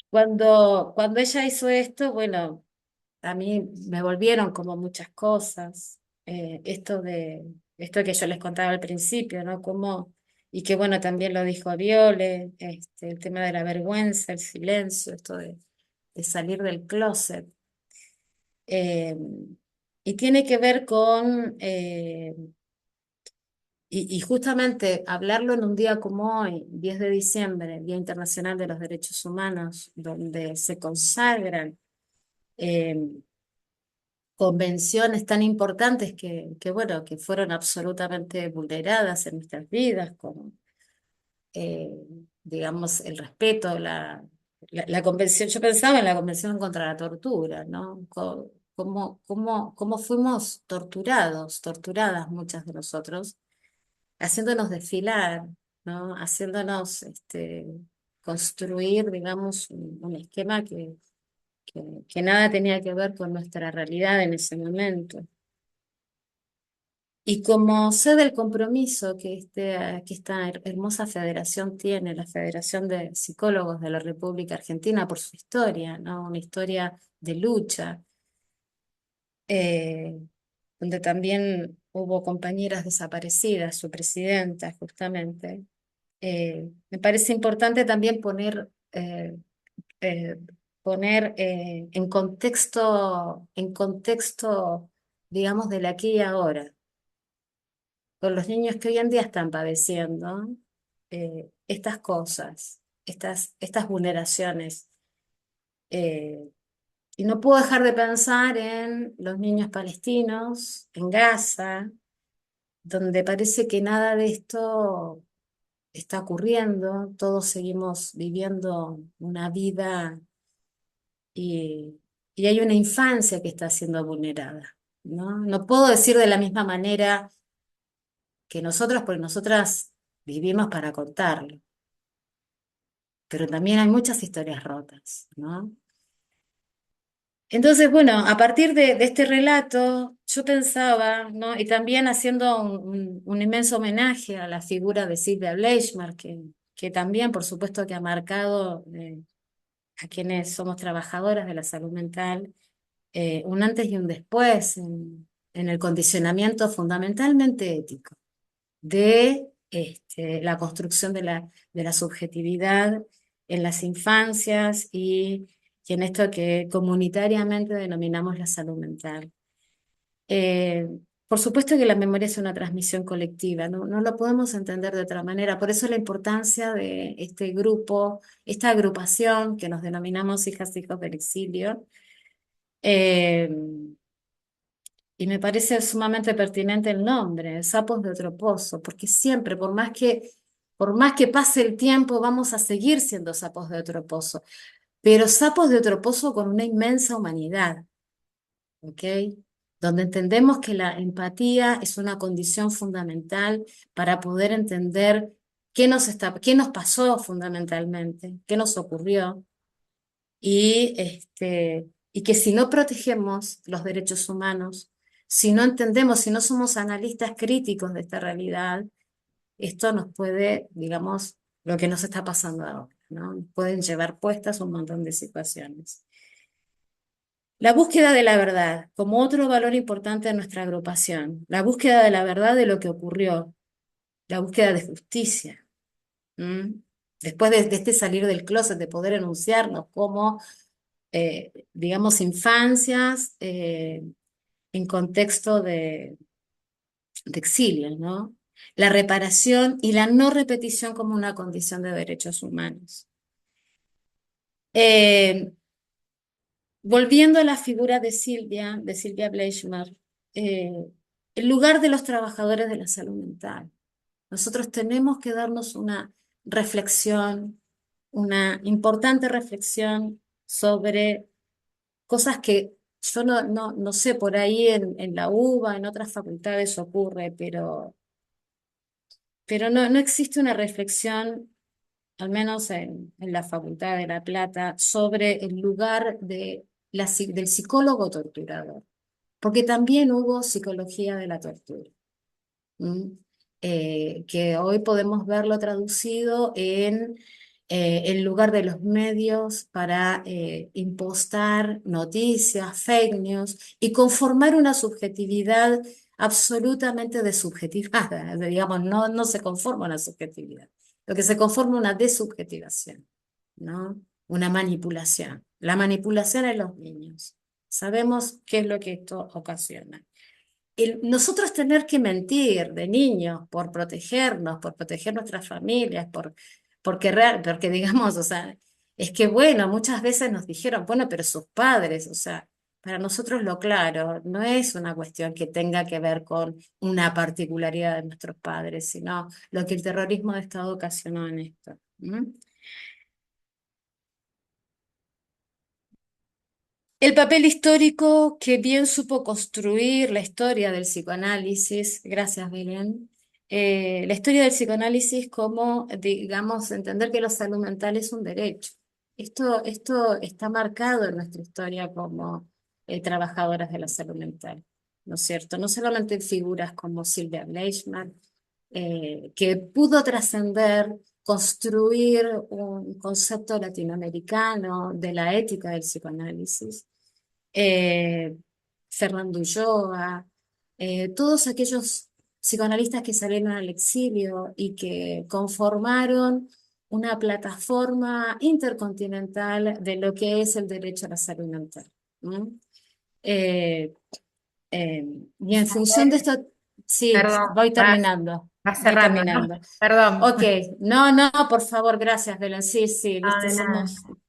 cuando ella hizo esto, bueno, a mí me volvieron como muchas cosas, esto que yo les contaba al principio, ¿no? Como, y que bueno, también lo dijo Viole, el tema de la vergüenza, el silencio, esto de salir del closet. Eh, y tiene que ver con, y justamente hablarlo en un día como hoy, 10 de diciembre, Día Internacional de los Derechos Humanos, donde se consagran eh, convenciones tan importantes bueno, que fueron absolutamente vulneradas en nuestras vidas, como, eh, digamos, el respeto, la convención, yo pensaba en la Convención contra la Tortura, ¿no? Cómo fuimos torturadas muchas de nosotros, haciéndonos desfilar, ¿no? Haciéndonos construir, digamos, un esquema que nada tenía que ver con nuestra realidad en ese momento. Y como sé del compromiso que esta hermosa federación tiene, la Federación de Psicólogos de la República Argentina, por su historia, ¿no? Una historia de lucha, eh, donde también hubo compañeras desaparecidas, su presidenta justamente, me parece importante también eh, poner en contexto, digamos, del aquí y ahora, con los niños que hoy en día están padeciendo estas cosas, estas vulneraciones. Eh, y no puedo dejar de pensar en los niños palestinos, en Gaza, donde parece que nada de esto está ocurriendo, todos seguimos viviendo una vida y, y hay una infancia que está siendo vulnerada, ¿no? No puedo decir de la misma manera que nosotros, porque nosotras vivimos para contarlo, pero también hay muchas historias rotas, ¿no? Entonces, bueno, a partir de este relato, yo pensaba, ¿no? Y también haciendo un inmenso homenaje a la figura de Silvia Bleichmer, que también, por supuesto, que ha marcado a quienes somos trabajadoras de la salud mental, un antes y un después en el condicionamiento fundamentalmente ético de la construcción de la subjetividad en las infancias y en esto que comunitariamente denominamos la salud mental. Eh, por supuesto que la memoria es una transmisión colectiva, no lo podemos entender de otra manera. Por eso la importancia de este grupo, esta agrupación que nos denominamos Hijas e Hijos del Exilio. Eh, y me parece sumamente pertinente el nombre, Sapos de otro pozo, porque siempre, por más que pase el tiempo, vamos a seguir siendo sapos de otro pozo, pero sapos de otro pozo con una inmensa humanidad, ¿ok? Donde entendemos que la empatía es una condición fundamental para poder entender qué nos pasó fundamentalmente, qué nos ocurrió, y que si no protegemos los derechos humanos, si no entendemos, si no somos analistas críticos de esta realidad, esto nos puede, digamos, lo que nos está pasando ahora, ¿no? Nos pueden llevar puestas un montón de situaciones. La búsqueda de la verdad, como otro valor importante de nuestra agrupación, la búsqueda de la verdad de lo que ocurrió, la búsqueda de justicia. ¿Mm? Después de este salir del closet, de poder enunciarnos como, digamos, infancias en contexto de exilio, ¿no? La reparación y la no repetición como una condición de derechos humanos. Volviendo a la figura de Silvia Bleichmer, el lugar de los trabajadores de la salud mental. Nosotros tenemos que darnos una reflexión, una importante reflexión sobre cosas que yo no sé, por ahí en la UBA, en otras facultades ocurre, pero no existe una reflexión, al menos en la Facultad de La Plata, sobre el lugar del psicólogo torturador, porque también hubo psicología de la tortura. ¿Mm? Que hoy podemos verlo traducido en el lugar de los medios para impostar noticias, fake news y conformar una subjetividad absolutamente desubjetivada. Digamos, no se conforma una subjetividad, lo que se conforma una desubjetivación, ¿no? Una manipulación. La manipulación en los niños. Sabemos qué es lo que esto ocasiona. Nosotros tener que mentir de niños por protegernos, por proteger nuestras familias, porque digamos, o sea, es que bueno, muchas veces nos dijeron, bueno, pero sus padres, o sea, para nosotros lo claro, no es una cuestión que tenga que ver con una particularidad de nuestros padres, sino lo que el terrorismo de Estado ocasionó en esto. ¿Mm? El papel histórico que bien supo construir la historia del psicoanálisis, gracias Belén, la historia del psicoanálisis como, digamos, entender que la salud mental es un derecho. Esto está marcado en nuestra historia como trabajadoras de la salud mental, ¿no es cierto? No solamente en figuras como Silvia Bleichmann, que pudo trascender, construir un concepto latinoamericano de la ética del psicoanálisis, eh, Fernando Ulloa, todos aquellos psicoanalistas que salieron al exilio y que conformaron una plataforma intercontinental de lo que es el derecho a la salud mental. ¿No? Eh, eh, y en función de esto, sí, Perdón, voy vas, terminando, vas voy cerrando, ¿no? terminando. Perdón. Ok, no, por favor, gracias, Belén. Sí, No, viste, de nada. somos...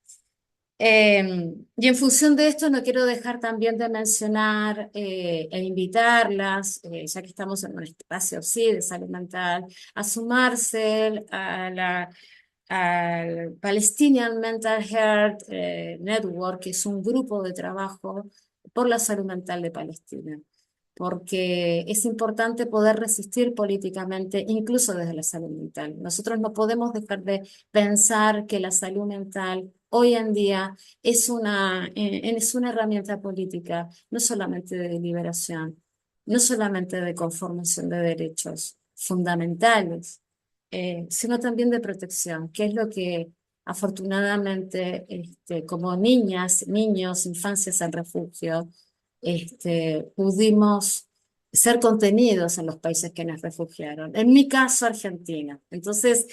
y en función de esto, no quiero dejar también de mencionar e invitarlas, ya que estamos en un espacio sí, de salud mental, a sumarse al Palestinian Mental Health Network, que es un grupo de trabajo por la salud mental de Palestina, porque es importante poder resistir políticamente, incluso desde la salud mental. Nosotros no podemos dejar de pensar que la salud mental hoy en día es una herramienta política, no solamente de liberación, no solamente de conformación de derechos fundamentales, sino también de protección, que es lo que afortunadamente como niñas, niños, infancias en refugio, pudimos ser contenidos en los países que nos refugiaron. En mi caso, Argentina. Entonces,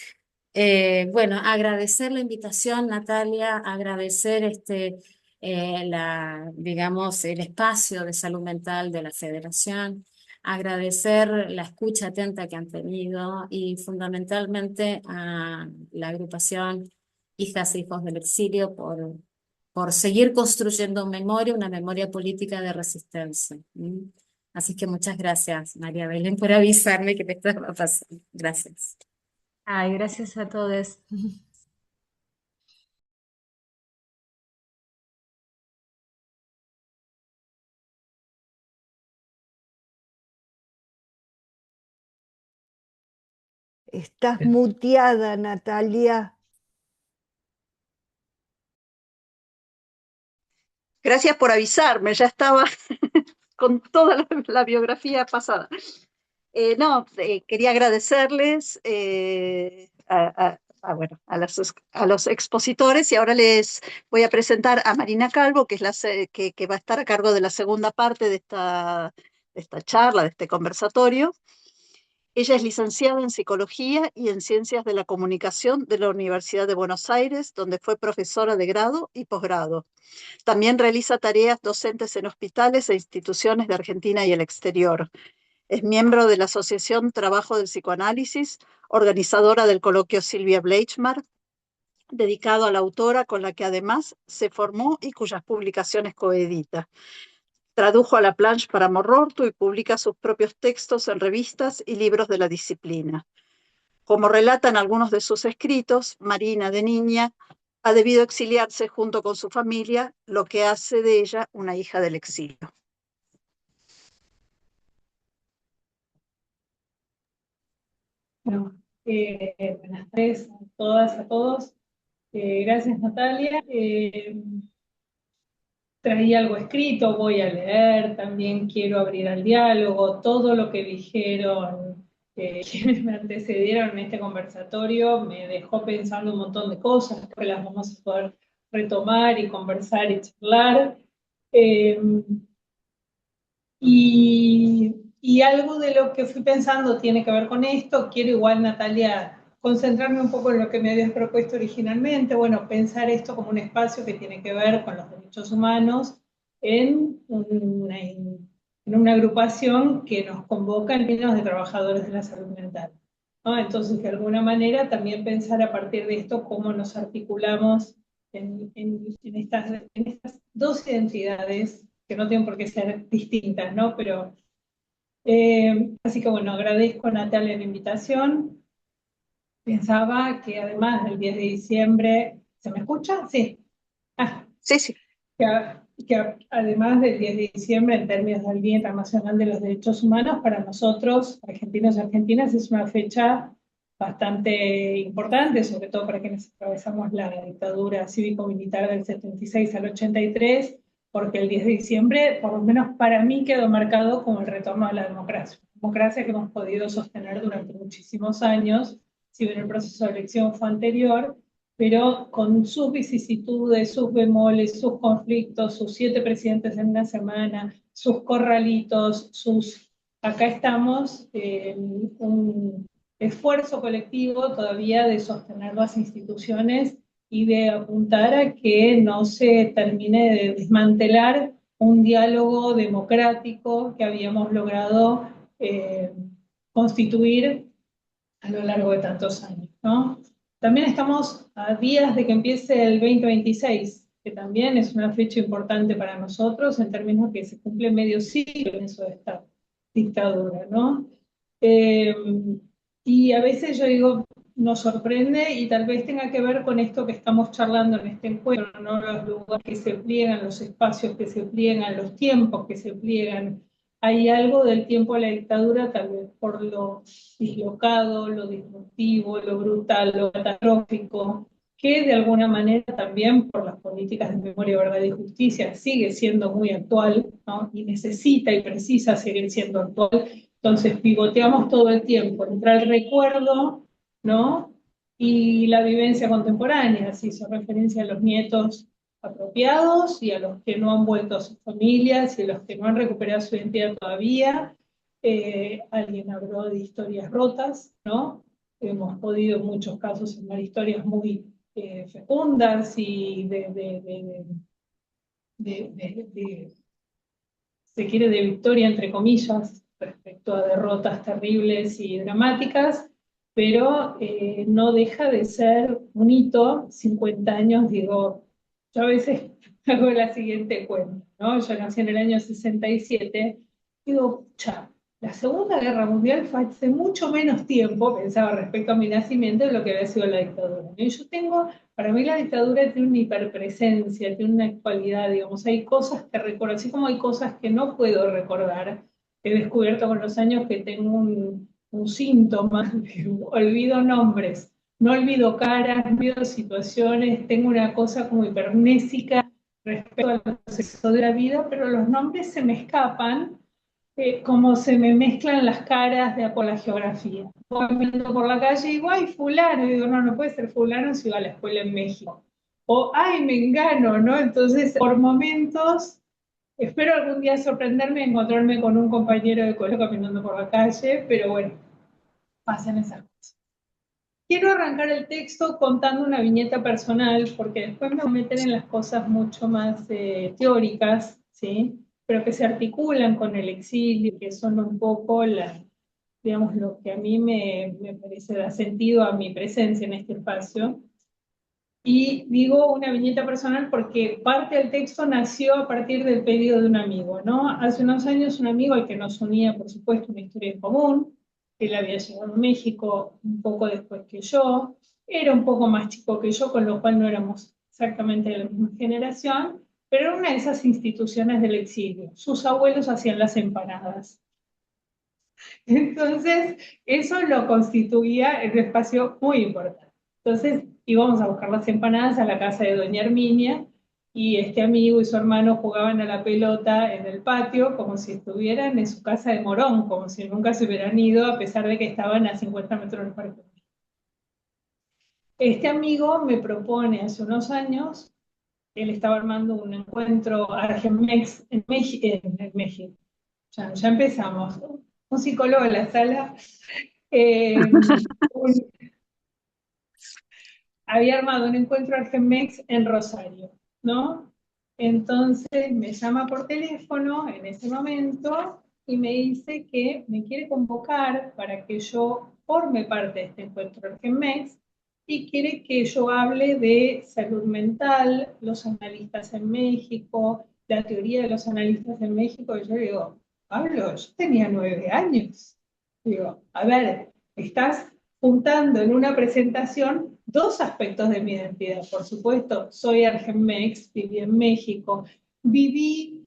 bueno, agradecer la invitación, Natalia, agradecer digamos, el espacio de salud mental de la Federación, agradecer la escucha atenta que han tenido y fundamentalmente a la agrupación Hijas e Hijos del Exilio por seguir construyendo memoria, una memoria política de resistencia. ¿Mm? Así que muchas gracias, María Belén, por avisarme que te estaba pasando. Gracias. Ay, gracias a todos. Estás Eh, muteada, Natalia. Gracias por avisarme, ya estaba con toda la biografía pasada. No, quería agradecerles bueno, a los expositores y ahora les voy a presentar a Marina Calvo, que, que va a estar a cargo de la segunda parte de esta charla, de este conversatorio. Ella es licenciada en Psicología y en Ciencias de la Comunicación de la Universidad de Buenos Aires, donde fue profesora de grado y posgrado. También realiza tareas docentes en hospitales e instituciones de Argentina y el exterior. Es miembro de la Asociación Trabajo del Psicoanálisis, organizadora del coloquio Silvia Bleichmar, dedicado a la autora con la que además se formó y cuyas publicaciones coedita. Tradujo a la planche para Mororto y publica sus propios textos en revistas y libros de la disciplina. Como relatan algunos de sus escritos, Marina de niña ha debido exiliarse junto con su familia, lo que hace de ella una hija del exilio. Bueno, buenas tardes a todas, a todos. Gracias, Natalia. Traí algo escrito, voy a leer, también quiero abrir al diálogo. Todo lo que dijeron quienes me antecedieron en este conversatorio me dejó pensando un montón de cosas que las vamos a poder retomar y conversar y charlar. Y algo de lo que fui pensando tiene que ver con esto. Quiero igual, Natalia, concentrarme un poco en lo que me habías propuesto originalmente. Bueno, pensar esto como un espacio que tiene que ver con los derechos humanos en una agrupación que nos convoca en términos de trabajadores de la salud mental, ¿no? Entonces, de alguna manera, también pensar a partir de esto cómo nos articulamos en estas dos identidades que no tienen por qué ser distintas, ¿no? Pero, así que bueno, agradezco a Natalia la invitación. Pensaba que además del 10 de diciembre, ¿se me escucha? Sí. Ah, Sí, sí. que además del 10 de diciembre, en términos del Día Internacional de los Derechos Humanos, para nosotros, argentinos y argentinas, es una fecha bastante importante, sobre todo para quienes atravesamos la dictadura cívico-militar del 76 al 83, porque el 10 de diciembre, por lo menos para mí, quedó marcado como el retorno a la democracia que hemos podido sostener durante muchísimos años, si bien el proceso de elección fue anterior, pero con sus vicisitudes, sus bemoles, sus conflictos, sus 7 presidentes en una semana, sus corralitos, Acá estamos en un esfuerzo colectivo todavía de sostener las instituciones y de apuntar a que no se termine de desmantelar un diálogo democrático que habíamos logrado constituir a lo largo de tantos años, ¿no? También estamos a días de que empiece el 2026, que también es una fecha importante para nosotros en términos que se cumple medio siglo en eso de esta dictadura, ¿no? Eh, y a veces yo digo, nos sorprende y tal vez tenga que ver con esto que estamos charlando en este encuentro, ¿no? Los lugares que se pliegan, los espacios que se pliegan, los tiempos que se pliegan. Hay algo del tiempo de la dictadura, tal vez por lo dislocado, lo disruptivo, lo brutal, lo catastrófico, que de alguna manera también por las políticas de memoria, verdad y justicia sigue siendo muy actual, ¿no? Y necesita y precisa seguir siendo actual. Entonces pivoteamos todo el tiempo entre el recuerdo, ¿no? Y la vivencia contemporánea, se hizo referencia a los nietos apropiados y a los que no han vuelto a sus familias y a los que no han recuperado su identidad todavía. Alguien habló de historias rotas, ¿no? Hemos podido en muchos casos armar historias muy fecundas y se quiere, de victoria, entre comillas, respecto a derrotas terribles y dramáticas, pero no deja de ser un hito. 50 años, digo, yo a veces hago la siguiente cuenta, ¿no? Yo nací en el año 67, digo, La Segunda Guerra Mundial fue hace mucho menos tiempo, pensaba respecto a mi nacimiento, de lo que había sido la dictadura. Y yo tengo, para mí la dictadura tiene una hiperpresencia, tiene una actualidad, digamos, hay cosas que recuerdo, así como hay cosas que no puedo recordar. He descubierto con los años que tengo un síntoma, olvido nombres, no olvido caras, no olvido situaciones, tengo una cosa como hipermnésica respecto al proceso de la vida, pero los nombres se me escapan, como se me mezclan las caras por la geografía. Voy caminando por la calle y digo, ay, fulano, y digo, no, no puede ser fulano si va a la escuela en México. O, ay, mengano, ¿no? Entonces, por momentos, espero algún día sorprenderme y encontrarme con un compañero de colegio caminando por la calle, pero bueno, pasan esas cosas. Quiero arrancar el texto contando una viñeta personal, porque después me voy a meter en las cosas mucho más teóricas, ¿sí? Pero que se articulan con el exilio, que son un poco digamos, lo que a mí me parece da sentido a mi presencia en este espacio. Y digo una viñeta personal porque parte del texto nació a partir del pedido de un amigo, ¿no? Hace unos años un amigo al que nos unía, por supuesto, una historia en común. Él había llegado a México un poco después que yo, era un poco más chico que yo, con lo cual no éramos exactamente de la misma generación, pero era una de esas instituciones del exilio. Sus abuelos hacían las empanadas. Entonces, eso lo constituía en un espacio muy importante. Entonces, íbamos a buscar las empanadas a la casa de doña Herminia, y este amigo y su hermano jugaban a la pelota en el patio como si estuvieran en su casa de Morón, como si nunca se hubieran ido, a pesar de que estaban a 50 metros del parque. Este amigo me propone hace unos años, él estaba armando un encuentro Argemex en México. Ya empezamos. Un psicólogo en la sala. Había armado un encuentro Argemex en Rosario, ¿no? Entonces me llama por teléfono en ese momento y me dice que me quiere convocar para que yo forme parte de este encuentro Argemex y quiere que yo hable de salud mental, los analistas en México, la teoría de los analistas en México. Y yo digo, Pablo, yo tenía 9 años. Digo, a ver, estás juntando en una presentación dos aspectos de mi identidad. Por supuesto, soy Argemex, viví en México, viví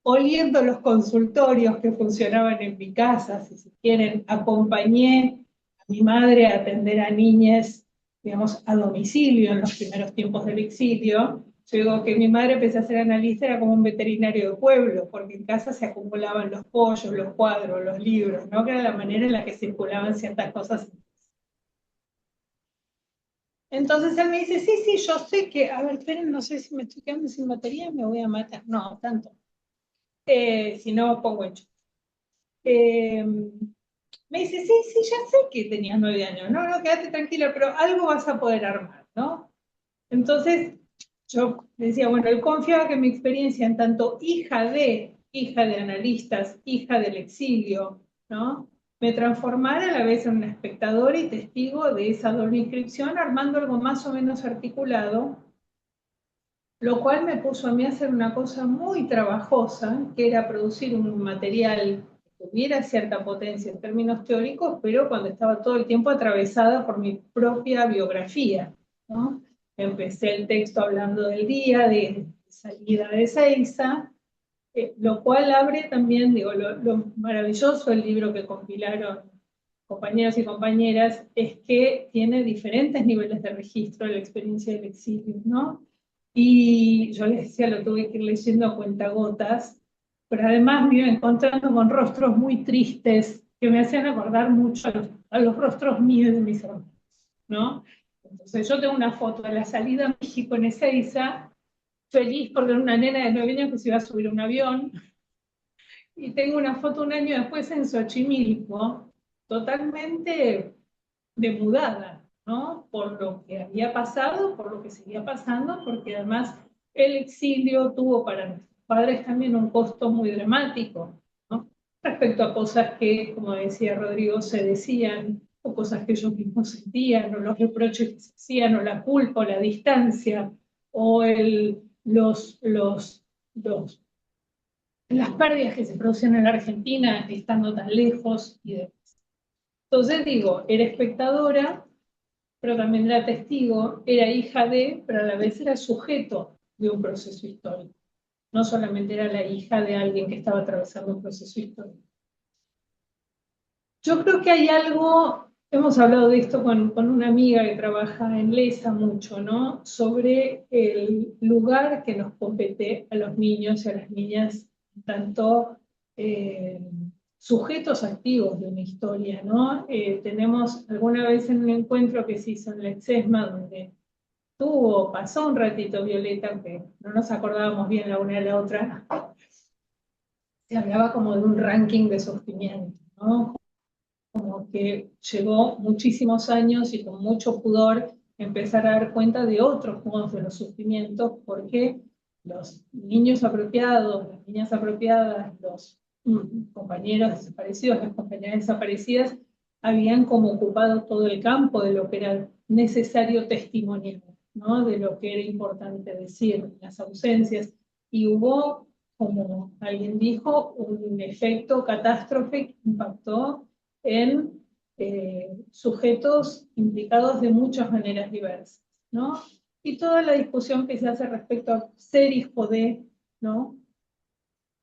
oliendo los consultorios que funcionaban en mi casa, si se quieren, acompañé a mi madre a atender a niñas, digamos, a domicilio en los primeros tiempos del exilio. Yo digo que mi madre, empecé a ser analista, era como un veterinario de pueblo, porque en casa se acumulaban los pollos, los cuadros, los libros, ¿no? Que era la manera en la que circulaban ciertas cosas. Entonces él me dice, sí, sí, yo sé que, a ver, esperen, no sé si me estoy quedando sin batería, me voy a matar. No, tanto. Si no, pongo hecho. Me dice, sí, sí, ya sé que tenías 9 años. No, no, quédate tranquila, pero algo vas a poder armar, ¿no? Entonces yo decía, bueno, él confiaba que mi experiencia en tanto hija de analistas, hija del exilio, ¿no? Me transformara a la vez en un espectador y testigo de esa doble inscripción, armando algo más o menos articulado, lo cual me puso a mí a hacer una cosa muy trabajosa, que era producir un material que tuviera cierta potencia en términos teóricos, pero cuando estaba todo el tiempo atravesada por mi propia biografía, ¿no? Empecé el texto hablando del día, de salida de Ezeiza, lo cual abre también, digo, lo maravilloso del libro que compilaron compañeros y compañeras es que tiene diferentes niveles de registro de la experiencia del exilio, ¿no? Y yo les decía, lo tuve que ir leyendo a cuentagotas, pero además me iba encontrando con rostros muy tristes que me hacían acordar mucho a los rostros míos de mis hermanos, ¿no? Entonces yo tengo una foto de la salida a México en Ezeiza, feliz porque era una nena de 9 años que se iba a subir a un avión, y tengo una foto un año después en Xochimilco, totalmente demudada, ¿no? Por lo que había pasado, por lo que seguía pasando, porque además el exilio tuvo para nuestros padres también un costo muy dramático, ¿no? Respecto a cosas que, como decía Rodrigo, se decían, o cosas que ellos mismos sentían, o los reproches que se hacían, o la culpa, o la distancia, o las pérdidas que se producen en la Argentina estando tan lejos y demás. Entonces digo, era espectadora, pero también era testigo, era hija de, pero a la vez era sujeto de un proceso histórico. No solamente era la hija de alguien que estaba atravesando un proceso histórico. Yo creo que hay algo, hemos hablado de esto con una amiga que trabaja en LESA mucho, ¿no? Sobre el lugar que nos compete a los niños y a las niñas, tanto sujetos activos de una historia, ¿no? Tenemos alguna vez en un encuentro que se hizo en la Exesma, donde pasó un ratito Violeta, que no nos acordábamos bien la una de la otra, se hablaba como de un ranking de sufrimiento, ¿no? Como que llevó muchísimos años y con mucho pudor empezar a dar cuenta de otros modos de los sufrimientos, porque los niños apropiados, las niñas apropiadas, los compañeros desaparecidos, las compañeras desaparecidas, habían como ocupado todo el campo de lo que era necesario testimoniar, ¿no? De lo que era importante decir, las ausencias, y hubo, como alguien dijo, un efecto catástrofe que impactó en sujetos implicados de muchas maneras diversas, ¿no? Y toda la discusión que se hace respecto a ser hijo de, ¿no?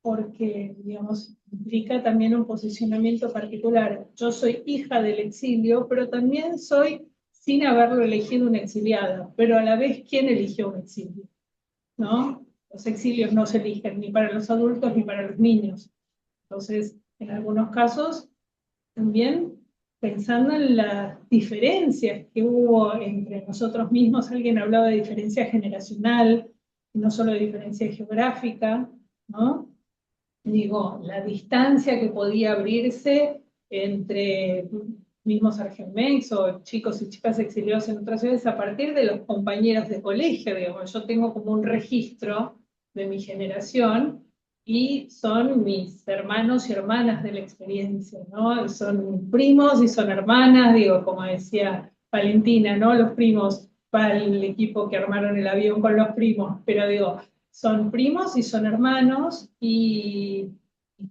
Porque, digamos, implica también un posicionamiento particular. Yo soy hija del exilio, pero también soy, sin haberlo elegido, una exiliada, pero a la vez, ¿quién eligió un exilio? ¿No? Los exilios no se eligen ni para los adultos ni para los niños. Entonces, en algunos casos, también pensando en las diferencias que hubo entre nosotros mismos, alguien hablaba de diferencia generacional, no solo de diferencia geográfica, ¿no? Digo, la distancia que podía abrirse entre mismos argenmex o chicos y chicas exiliados en otras ciudades a partir de los compañeros de colegio, digamos, yo tengo como un registro de mi generación y son mis hermanos y hermanas de la experiencia, ¿no? Son primos y son hermanas, digo, como decía Valentina, ¿no? Los primos para el equipo que armaron el avión con los primos, pero digo, son primos y son hermanos y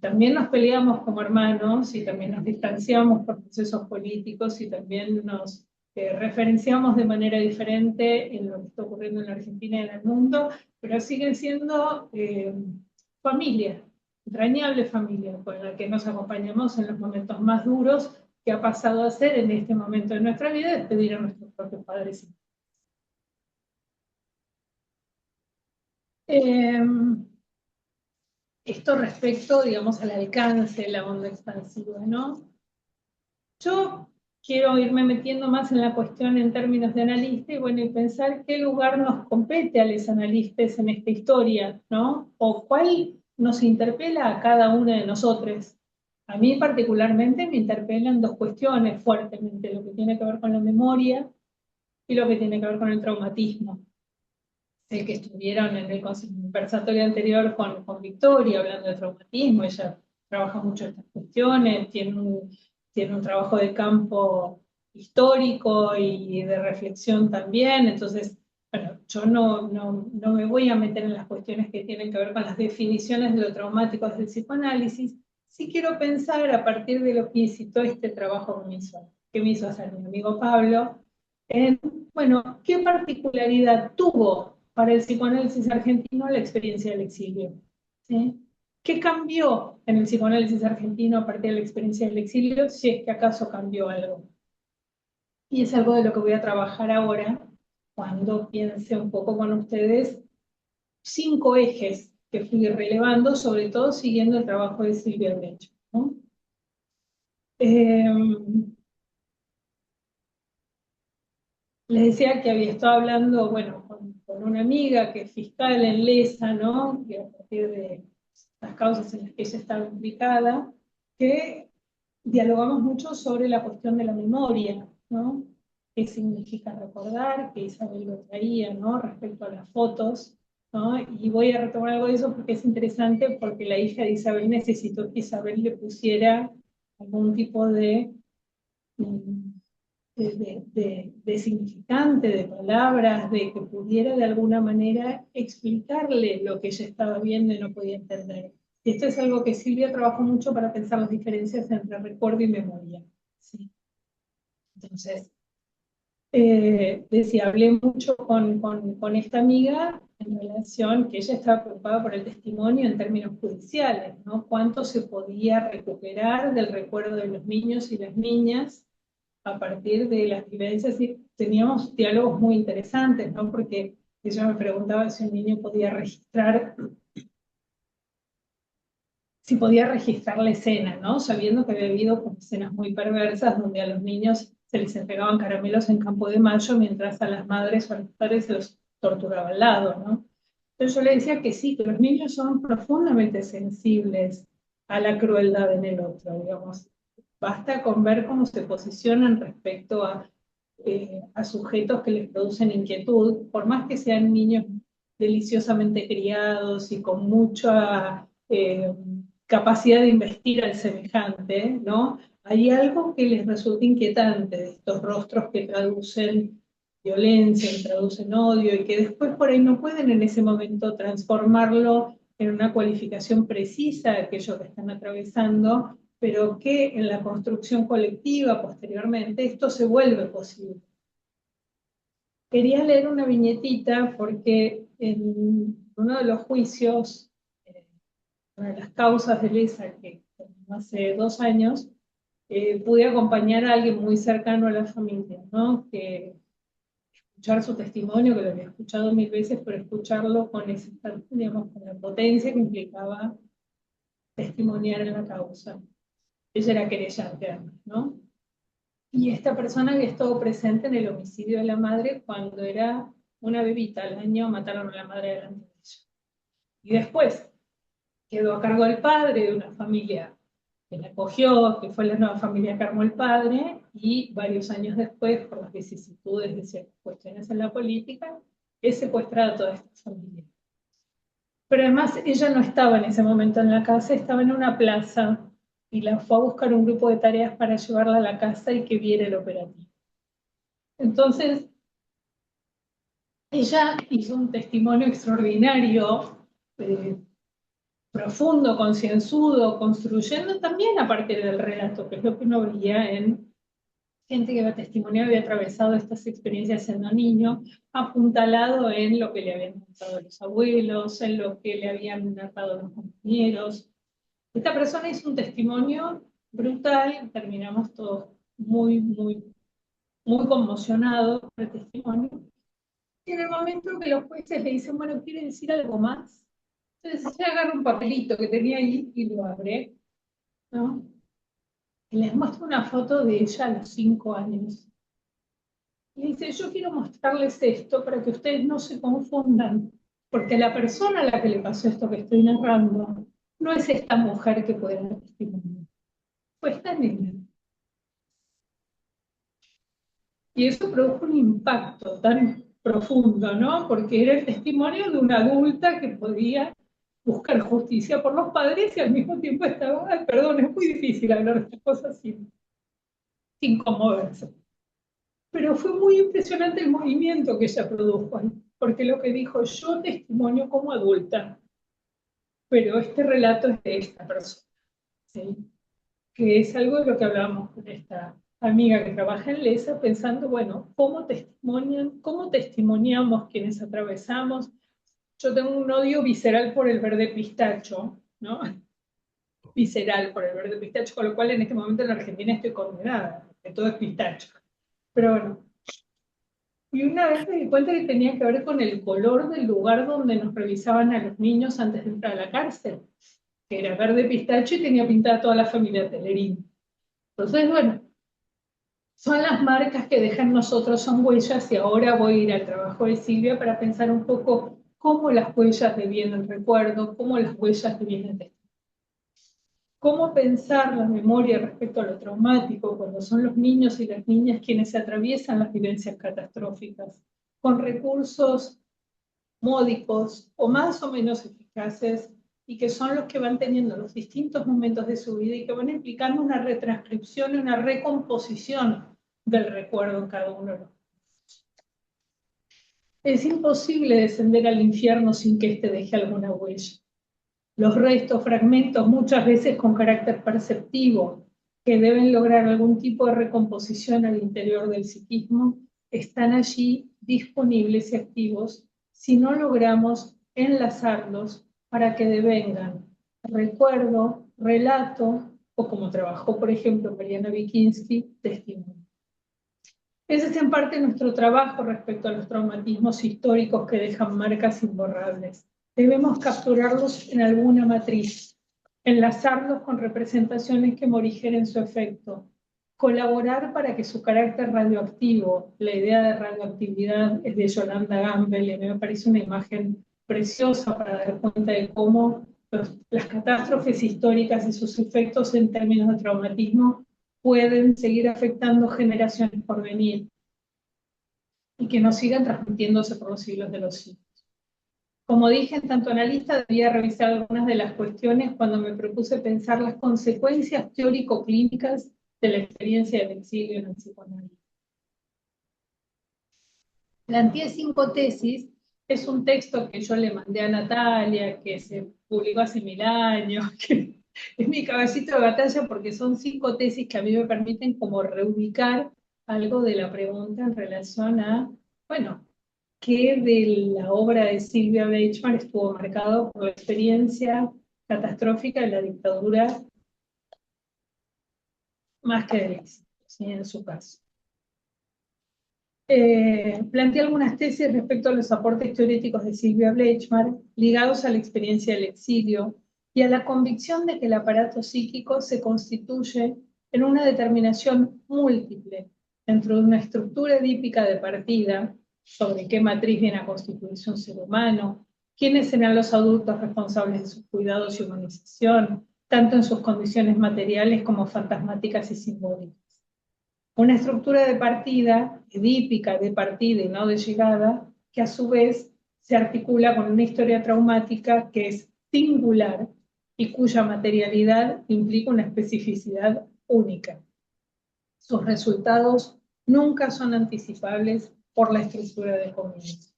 también nos peleamos como hermanos y también nos distanciamos por procesos políticos y también nos referenciamos de manera diferente en lo que está ocurriendo en la Argentina y en el mundo, pero siguen siendo familia, entrañable familia con la que nos acompañamos en los momentos más duros que ha pasado a ser en este momento de nuestra vida despedir a nuestros propios padres. Esto respecto, digamos, al alcance de la onda expansiva, ¿no? Yo quiero irme metiendo más en la cuestión en términos de analista y, bueno, y pensar qué lugar nos compete a los analistas en esta historia, ¿no? O cuál nos interpela a cada una de nosotros. A mí particularmente me interpelan dos cuestiones fuertemente, lo que tiene que ver con la memoria y lo que tiene que ver con el traumatismo. Sé que estuvieron en el conversatorio anterior con Victoria hablando de traumatismo, ella trabaja mucho estas cuestiones, tiene un trabajo de campo histórico y de reflexión también, entonces, bueno, yo no me voy a meter en las cuestiones que tienen que ver con las definiciones de lo traumático del psicoanálisis, sí quiero pensar a partir de lo que citó este trabajo que me hizo hacer mi amigo Pablo, en, bueno, ¿qué particularidad tuvo para el psicoanálisis argentino la experiencia del exilio? ¿Sí? ¿Qué cambió en el psicoanálisis argentino a partir de la experiencia del exilio, si es que acaso cambió algo? Y es algo de lo que voy a trabajar ahora, cuando piense un poco con ustedes 5 ejes que fui relevando, sobre todo siguiendo el trabajo de Silvia Brecho, ¿no? Les decía que había estado hablando, bueno, con una amiga que es fiscal en LESA, ¿no? Que a partir de las causas en las que ella estaba implicada, que dialogamos mucho sobre la cuestión de la memoria, ¿no? ¿Qué significa recordar? Que Isabel lo traía, ¿no? Respecto a las fotos, ¿no? Y voy a retomar algo de eso porque es interesante, porque la hija de Isabel necesitó que Isabel le pusiera algún tipo de significante, de palabras, de que pudiera de alguna manera explicarle lo que ella estaba viendo y no podía entender. Y esto es algo que Silvia trabajó mucho para pensar las diferencias entre recuerdo y memoria. ¿Sí? Entonces, decía, hablé mucho con esta amiga en relación que ella estaba preocupada por el testimonio en términos judiciales, ¿no? Cuánto se podía recuperar del recuerdo de los niños y las niñas a partir de las vivencias, y teníamos diálogos muy interesantes, ¿no? Porque ella me preguntaba si un niño podía registrar, si podía registrar la escena, ¿no? Sabiendo que había habido como escenas muy perversas donde a los niños se les entregaban caramelos en Campo de Mayo mientras a las madres o a los padres se los torturaba al lado, ¿no? Entonces yo le decía que sí, que los niños son profundamente sensibles a la crueldad en el otro, digamos. Basta con ver cómo se posicionan respecto a sujetos que les producen inquietud, por más que sean niños deliciosamente criados y con mucha capacidad de investir al semejante, ¿no? Hay algo que les resulta inquietante de estos rostros que traducen violencia, que traducen odio y que después por ahí no pueden en ese momento transformarlo en una cualificación precisa de aquello que están atravesando, pero que en la construcción colectiva posteriormente esto se vuelve posible. Quería leer una viñetita porque en uno de los juicios, una de las causas de Lesa que terminó hace 2 años, pude acompañar a alguien muy cercano a la familia, ¿no? Que escuchar su testimonio, que lo había escuchado 1000 veces, pero escucharlo con ese, digamos, con la potencia que implicaba testimoniar en la causa. Ella era querellante, ¿no? Y esta persona había estado presente en el homicidio de la madre cuando era una bebita. Al año mataron a la madre delante de ella. Y después quedó a cargo del padre de una familia que la acogió, que fue la nueva familia que armó el padre, y varios años después, por las vicisitudes de ciertas cuestiones en la política, es secuestrada toda esta familia. Pero además ella no estaba en ese momento en la casa, estaba en una plaza, y la fue a buscar un grupo de tareas para llevarla a la casa y que viera el operativo. Entonces, ella hizo un testimonio extraordinario, profundo, concienzudo, construyendo también a partir del relato, que es lo que uno veía en gente que había testimoniado y había atravesado estas experiencias siendo niño, apuntalado en lo que le habían contado los abuelos, en lo que le habían narrado los compañeros. Esta persona hizo un testimonio brutal, terminamos todos muy, muy, muy conmocionados por el testimonio. Y en el momento que los jueces le dicen, bueno, ¿quiere decir algo más? Entonces ella agarra un papelito que tenía ahí y lo abre, ¿no? Y les muestra una foto de ella a los 5 años. Y dice, yo quiero mostrarles esto para que ustedes no se confundan, porque la persona a la que le pasó esto que estoy narrando no es esta mujer que puede dar testimonio, fue esta niña. Y eso produjo un impacto tan profundo, ¿no? Porque era el testimonio de una adulta que podía buscar justicia por los padres y al mismo tiempo estaba, ay, perdón, es muy difícil hablar de estas cosas sin conmoverse. Pero fue muy impresionante el movimiento que ella produjo, porque lo que dijo, yo testimonio como adulta, pero este relato es de esta persona, ¿sí? Que es algo de lo que hablábamos con esta amiga que trabaja en Lesa, pensando, bueno, ¿cómo testimoniamos quienes atravesamos? Yo tengo un odio visceral por el verde pistacho, ¿no? Visceral por el verde pistacho, con lo cual en este momento en la Argentina estoy condenada, que todo es pistacho. Pero bueno, y una vez me di cuenta que tenía que ver con el color del lugar donde nos revisaban a los niños antes de entrar a la cárcel, que era verde pistacho y tenía pintada toda la familia Telerín. Entonces, bueno, son las marcas que dejan nosotros, son huellas, y ahora voy a ir al trabajo de Silvia para pensar un poco cómo las huellas devienen recuerdo, cómo las huellas devienen testimonio. Cómo pensar la memoria respecto a lo traumático cuando son los niños y las niñas quienes atraviesan las vivencias catastróficas, con recursos módicos o más o menos eficaces, y que son los que van teniendo los distintos momentos de su vida y que van implicando una retranscripción y una recomposición del recuerdo en cada uno de los casos. Es imposible descender al infierno sin que éste deje alguna huella. Los restos, fragmentos, muchas veces con carácter perceptivo, que deben lograr algún tipo de recomposición al interior del psiquismo, están allí disponibles y activos si no logramos enlazarlos para que devengan recuerdo, relato, o como trabajó, por ejemplo, Mariana Wikinski, testimonio. Ese es en parte nuestro trabajo respecto a los traumatismos históricos que dejan marcas imborrables. Debemos capturarlos en alguna matriz, enlazarlos con representaciones que morigeren su efecto, colaborar para que su carácter radioactivo, la idea de radioactividad es de Yolanda Gamble, y a mí me parece una imagen preciosa para dar cuenta de cómo las catástrofes históricas y sus efectos en términos de traumatismo pueden seguir afectando generaciones por venir y que nos sigan transmitiéndose por los siglos de los siglos. Como dije, en tanto analista debía revisar algunas de las cuestiones cuando me propuse pensar las consecuencias teórico-clínicas de la experiencia del exilio en el psicoanálisis. Planteé 5 tesis, es un texto que yo le mandé a Natalia, que se publicó hace 1000 años, que es mi caballito de batalla porque son 5 tesis que a mí me permiten como reubicar algo de la pregunta en relación a, bueno, qué de la obra de Silvia Bleichmann estuvo marcado por la experiencia catastrófica de la dictadura más que del éxito, ¿sí? En su caso. Planteé algunas tesis respecto a los aportes teoréticos de Silvia Bleichmann ligados a la experiencia del exilio y a la convicción de que el aparato psíquico se constituye en una determinación múltiple dentro de una estructura edípica de partida sobre qué matriz viene a constituirse un ser humano, quiénes serán los adultos responsables de sus cuidados y humanización, tanto en sus condiciones materiales como fantasmáticas y simbólicas. Una estructura de partida, edípica de partida y no de llegada, que a su vez se articula con una historia traumática que es singular y cuya materialidad implica una especificidad única. Sus resultados nunca son anticipables por la estructura del comienzo.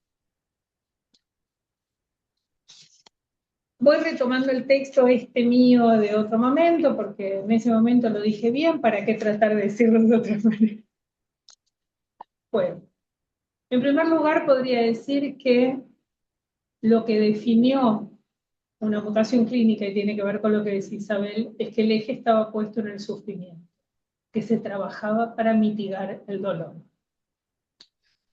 Voy retomando el texto mío de otro momento, porque en ese momento lo dije bien, ¿para qué tratar de decirlo de otra manera? Bueno, en primer lugar podría decir que lo que definió una mutación clínica, y tiene que ver con lo que decía Isabel, es que el eje estaba puesto en el sufrimiento, que se trabajaba para mitigar el dolor.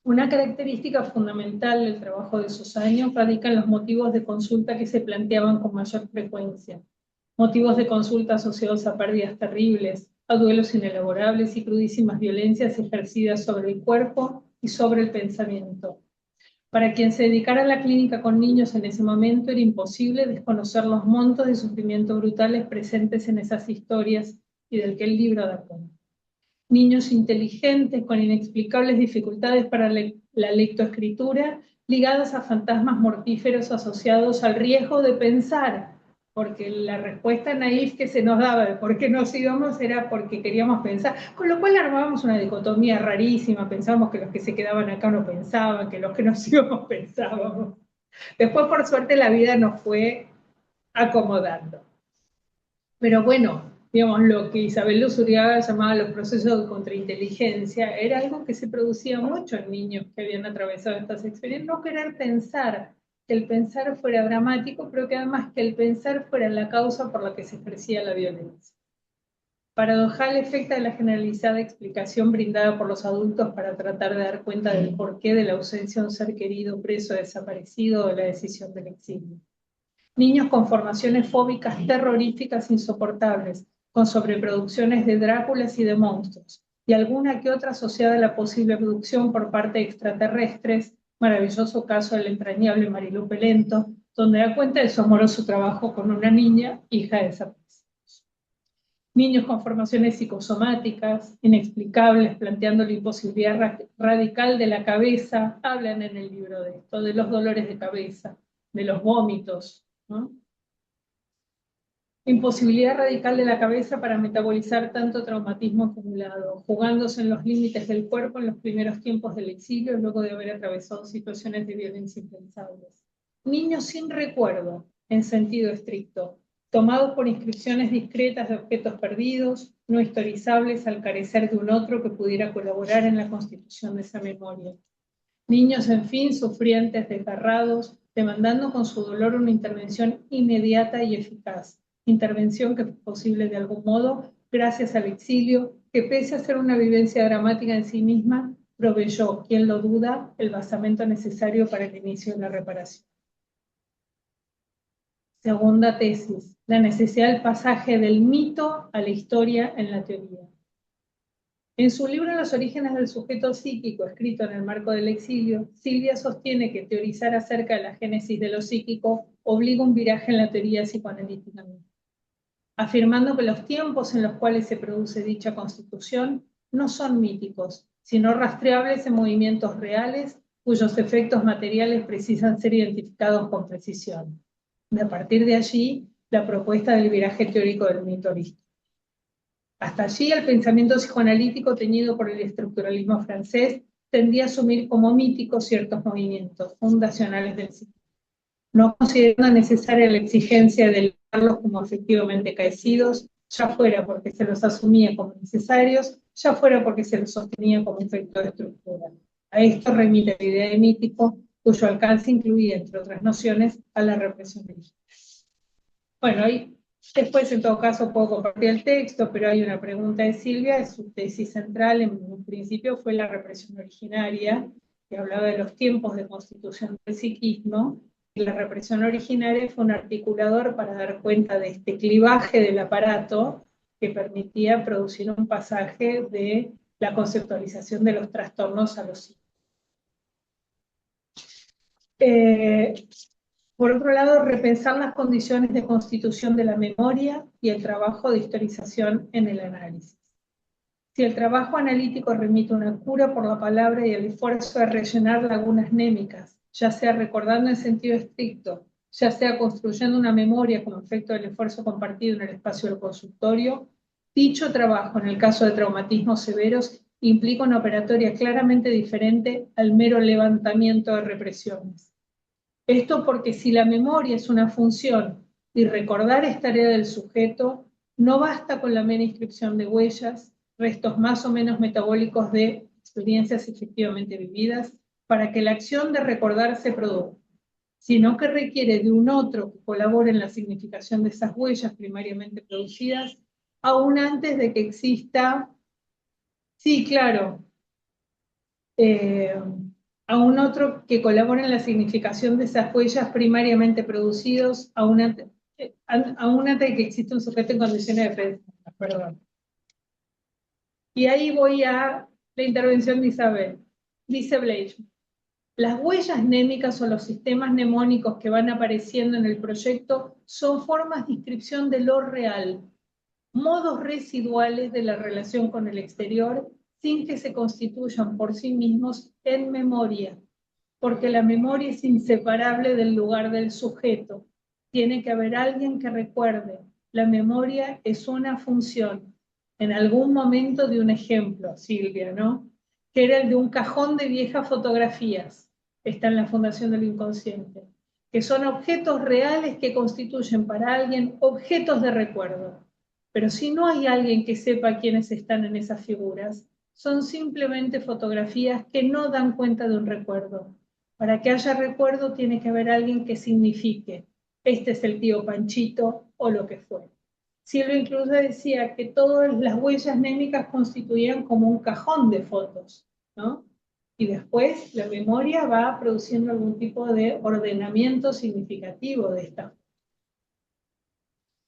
Una característica fundamental del trabajo de esos años radica en los motivos de consulta que se planteaban con mayor frecuencia. Motivos de consulta asociados a pérdidas terribles, a duelos inelaborables y crudísimas violencias ejercidas sobre el cuerpo y sobre el pensamiento. Para quien se dedicara a la clínica con niños en ese momento era imposible desconocer los montos de sufrimiento brutales presentes en esas historias y del que el libro da cuenta. Niños inteligentes con inexplicables dificultades para la lectoescritura, ligadas a fantasmas mortíferos asociados al riesgo de pensar, porque la respuesta naif que se nos daba de por qué nos íbamos era porque queríamos pensar, con lo cual armábamos una dicotomía rarísima, pensábamos que los que se quedaban acá no pensaban, que los que nos íbamos pensábamos. Después, por suerte, la vida nos fue acomodando. Pero bueno, digamos, lo que Isabel Luzuriaga llamaba los procesos de contrainteligencia era algo que se producía mucho en niños que habían atravesado estas experiencias. No querer pensar, que el pensar fuera dramático, pero que además que el pensar fuera la causa por la que se ejercía la violencia. Paradojal efecto de la generalizada explicación brindada por los adultos para tratar de dar cuenta del porqué de la ausencia de un ser querido, preso, desaparecido, o de la decisión del exilio. Niños con formaciones fóbicas terroríficas insoportables, con sobreproducciones de Dráculas y de monstruos, y alguna que otra asociada a la posible abducción por parte de extraterrestres, maravilloso caso del entrañable Marilu Pelento, donde da cuenta de su amoroso trabajo con una niña, hija de desaparecidos. Niños con formaciones psicosomáticas, inexplicables, planteando la imposibilidad radical de la cabeza, hablan en el libro de esto, de los dolores de cabeza, de los vómitos, ¿no? Imposibilidad radical de la cabeza para metabolizar tanto traumatismo acumulado, jugándose en los límites del cuerpo en los primeros tiempos del exilio, luego de haber atravesado situaciones de violencia impensables. Niños sin recuerdo, en sentido estricto, tomados por inscripciones discretas de objetos perdidos, no historizables al carecer de un otro que pudiera colaborar en la constitución de esa memoria. Niños, en fin, sufrientes, desgarrados, demandando con su dolor una intervención inmediata y eficaz. Intervención que fue posible de algún modo gracias al exilio, que pese a ser una vivencia dramática en sí misma, proveyó, quien lo duda, el basamento necesario para el inicio de la reparación. Segunda tesis, la necesidad del pasaje del mito a la historia en la teoría. En su libro Los orígenes del sujeto psíquico, escrito en el marco del exilio, Silvia sostiene que teorizar acerca de la génesis de lo psíquico obliga un viraje en la teoría psicoanalítica, afirmando que los tiempos en los cuales se produce dicha constitución no son míticos, sino rastreables en movimientos reales cuyos efectos materiales precisan ser identificados con precisión. A partir de allí, la propuesta del viraje teórico del mito holístico. Hasta allí, el pensamiento psicoanalítico teñido por el estructuralismo francés tendía a asumir como míticos ciertos movimientos fundacionales del psiquismo, no considerando necesaria la exigencia de leerlos como efectivamente acaecidos, ya fuera porque se los asumía como necesarios, ya fuera porque se los sostenía como efecto de estructura. A esto remite la idea de mítico, cuyo alcance incluía, entre otras nociones, a la represión religiosa. Bueno, ahí después en todo caso puedo compartir el texto, pero hay una pregunta de Silvia, su tesis central en un principio fue la represión originaria, que hablaba de los tiempos de constitución del psiquismo, y la represión originaria fue un articulador para dar cuenta de este clivaje del aparato que permitía producir un pasaje de la conceptualización de los trastornos a los psíquicos. Por otro lado, repensar las condiciones de constitución de la memoria y el trabajo de historización en el análisis. Si el trabajo analítico remite una cura por la palabra y el esfuerzo de rellenar lagunas némicas, ya sea recordando en sentido estricto, ya sea construyendo una memoria como efecto del esfuerzo compartido en el espacio del consultorio, dicho trabajo, en el caso de traumatismos severos, implica una operatoria claramente diferente al mero levantamiento de represiones. Esto porque si la memoria es una función y recordar es tarea del sujeto, no basta con la mera inscripción de huellas, restos más o menos metabólicos de experiencias efectivamente vividas, para que la acción de recordar se produzca, sino que requiere de un otro que colabore en la significación de esas huellas primariamente producidas, aún antes de que exista, sí, claro, a un otro que colabore en la significación de esas huellas primariamente producidos, aún antes de que exista un sujeto en condiciones de defensa. Perdón. Y ahí voy a la intervención de Isabel. Dice Bleichmann, las huellas némicas o los sistemas mnemónicos que van apareciendo en el proyecto son formas de inscripción de lo real, modos residuales de la relación con el exterior, sin que se constituyan por sí mismos en memoria, porque la memoria es inseparable del lugar del sujeto. Tiene que haber alguien que recuerde. La memoria es una función. En algún momento de un ejemplo, Silvia, ¿no? Que era el de un cajón de viejas fotografías. Está en la Fundación del Inconsciente. Que son objetos reales que constituyen para alguien objetos de recuerdo. Pero si no hay alguien que sepa quiénes están en esas figuras, son simplemente fotografías que no dan cuenta de un recuerdo. Para que haya recuerdo tiene que haber alguien que signifique, este es el tío Panchito o lo que fue. Silvia incluso decía que todas las huellas némicas constituían como un cajón de fotos, ¿no? Y después la memoria va produciendo algún tipo de ordenamiento significativo de esta.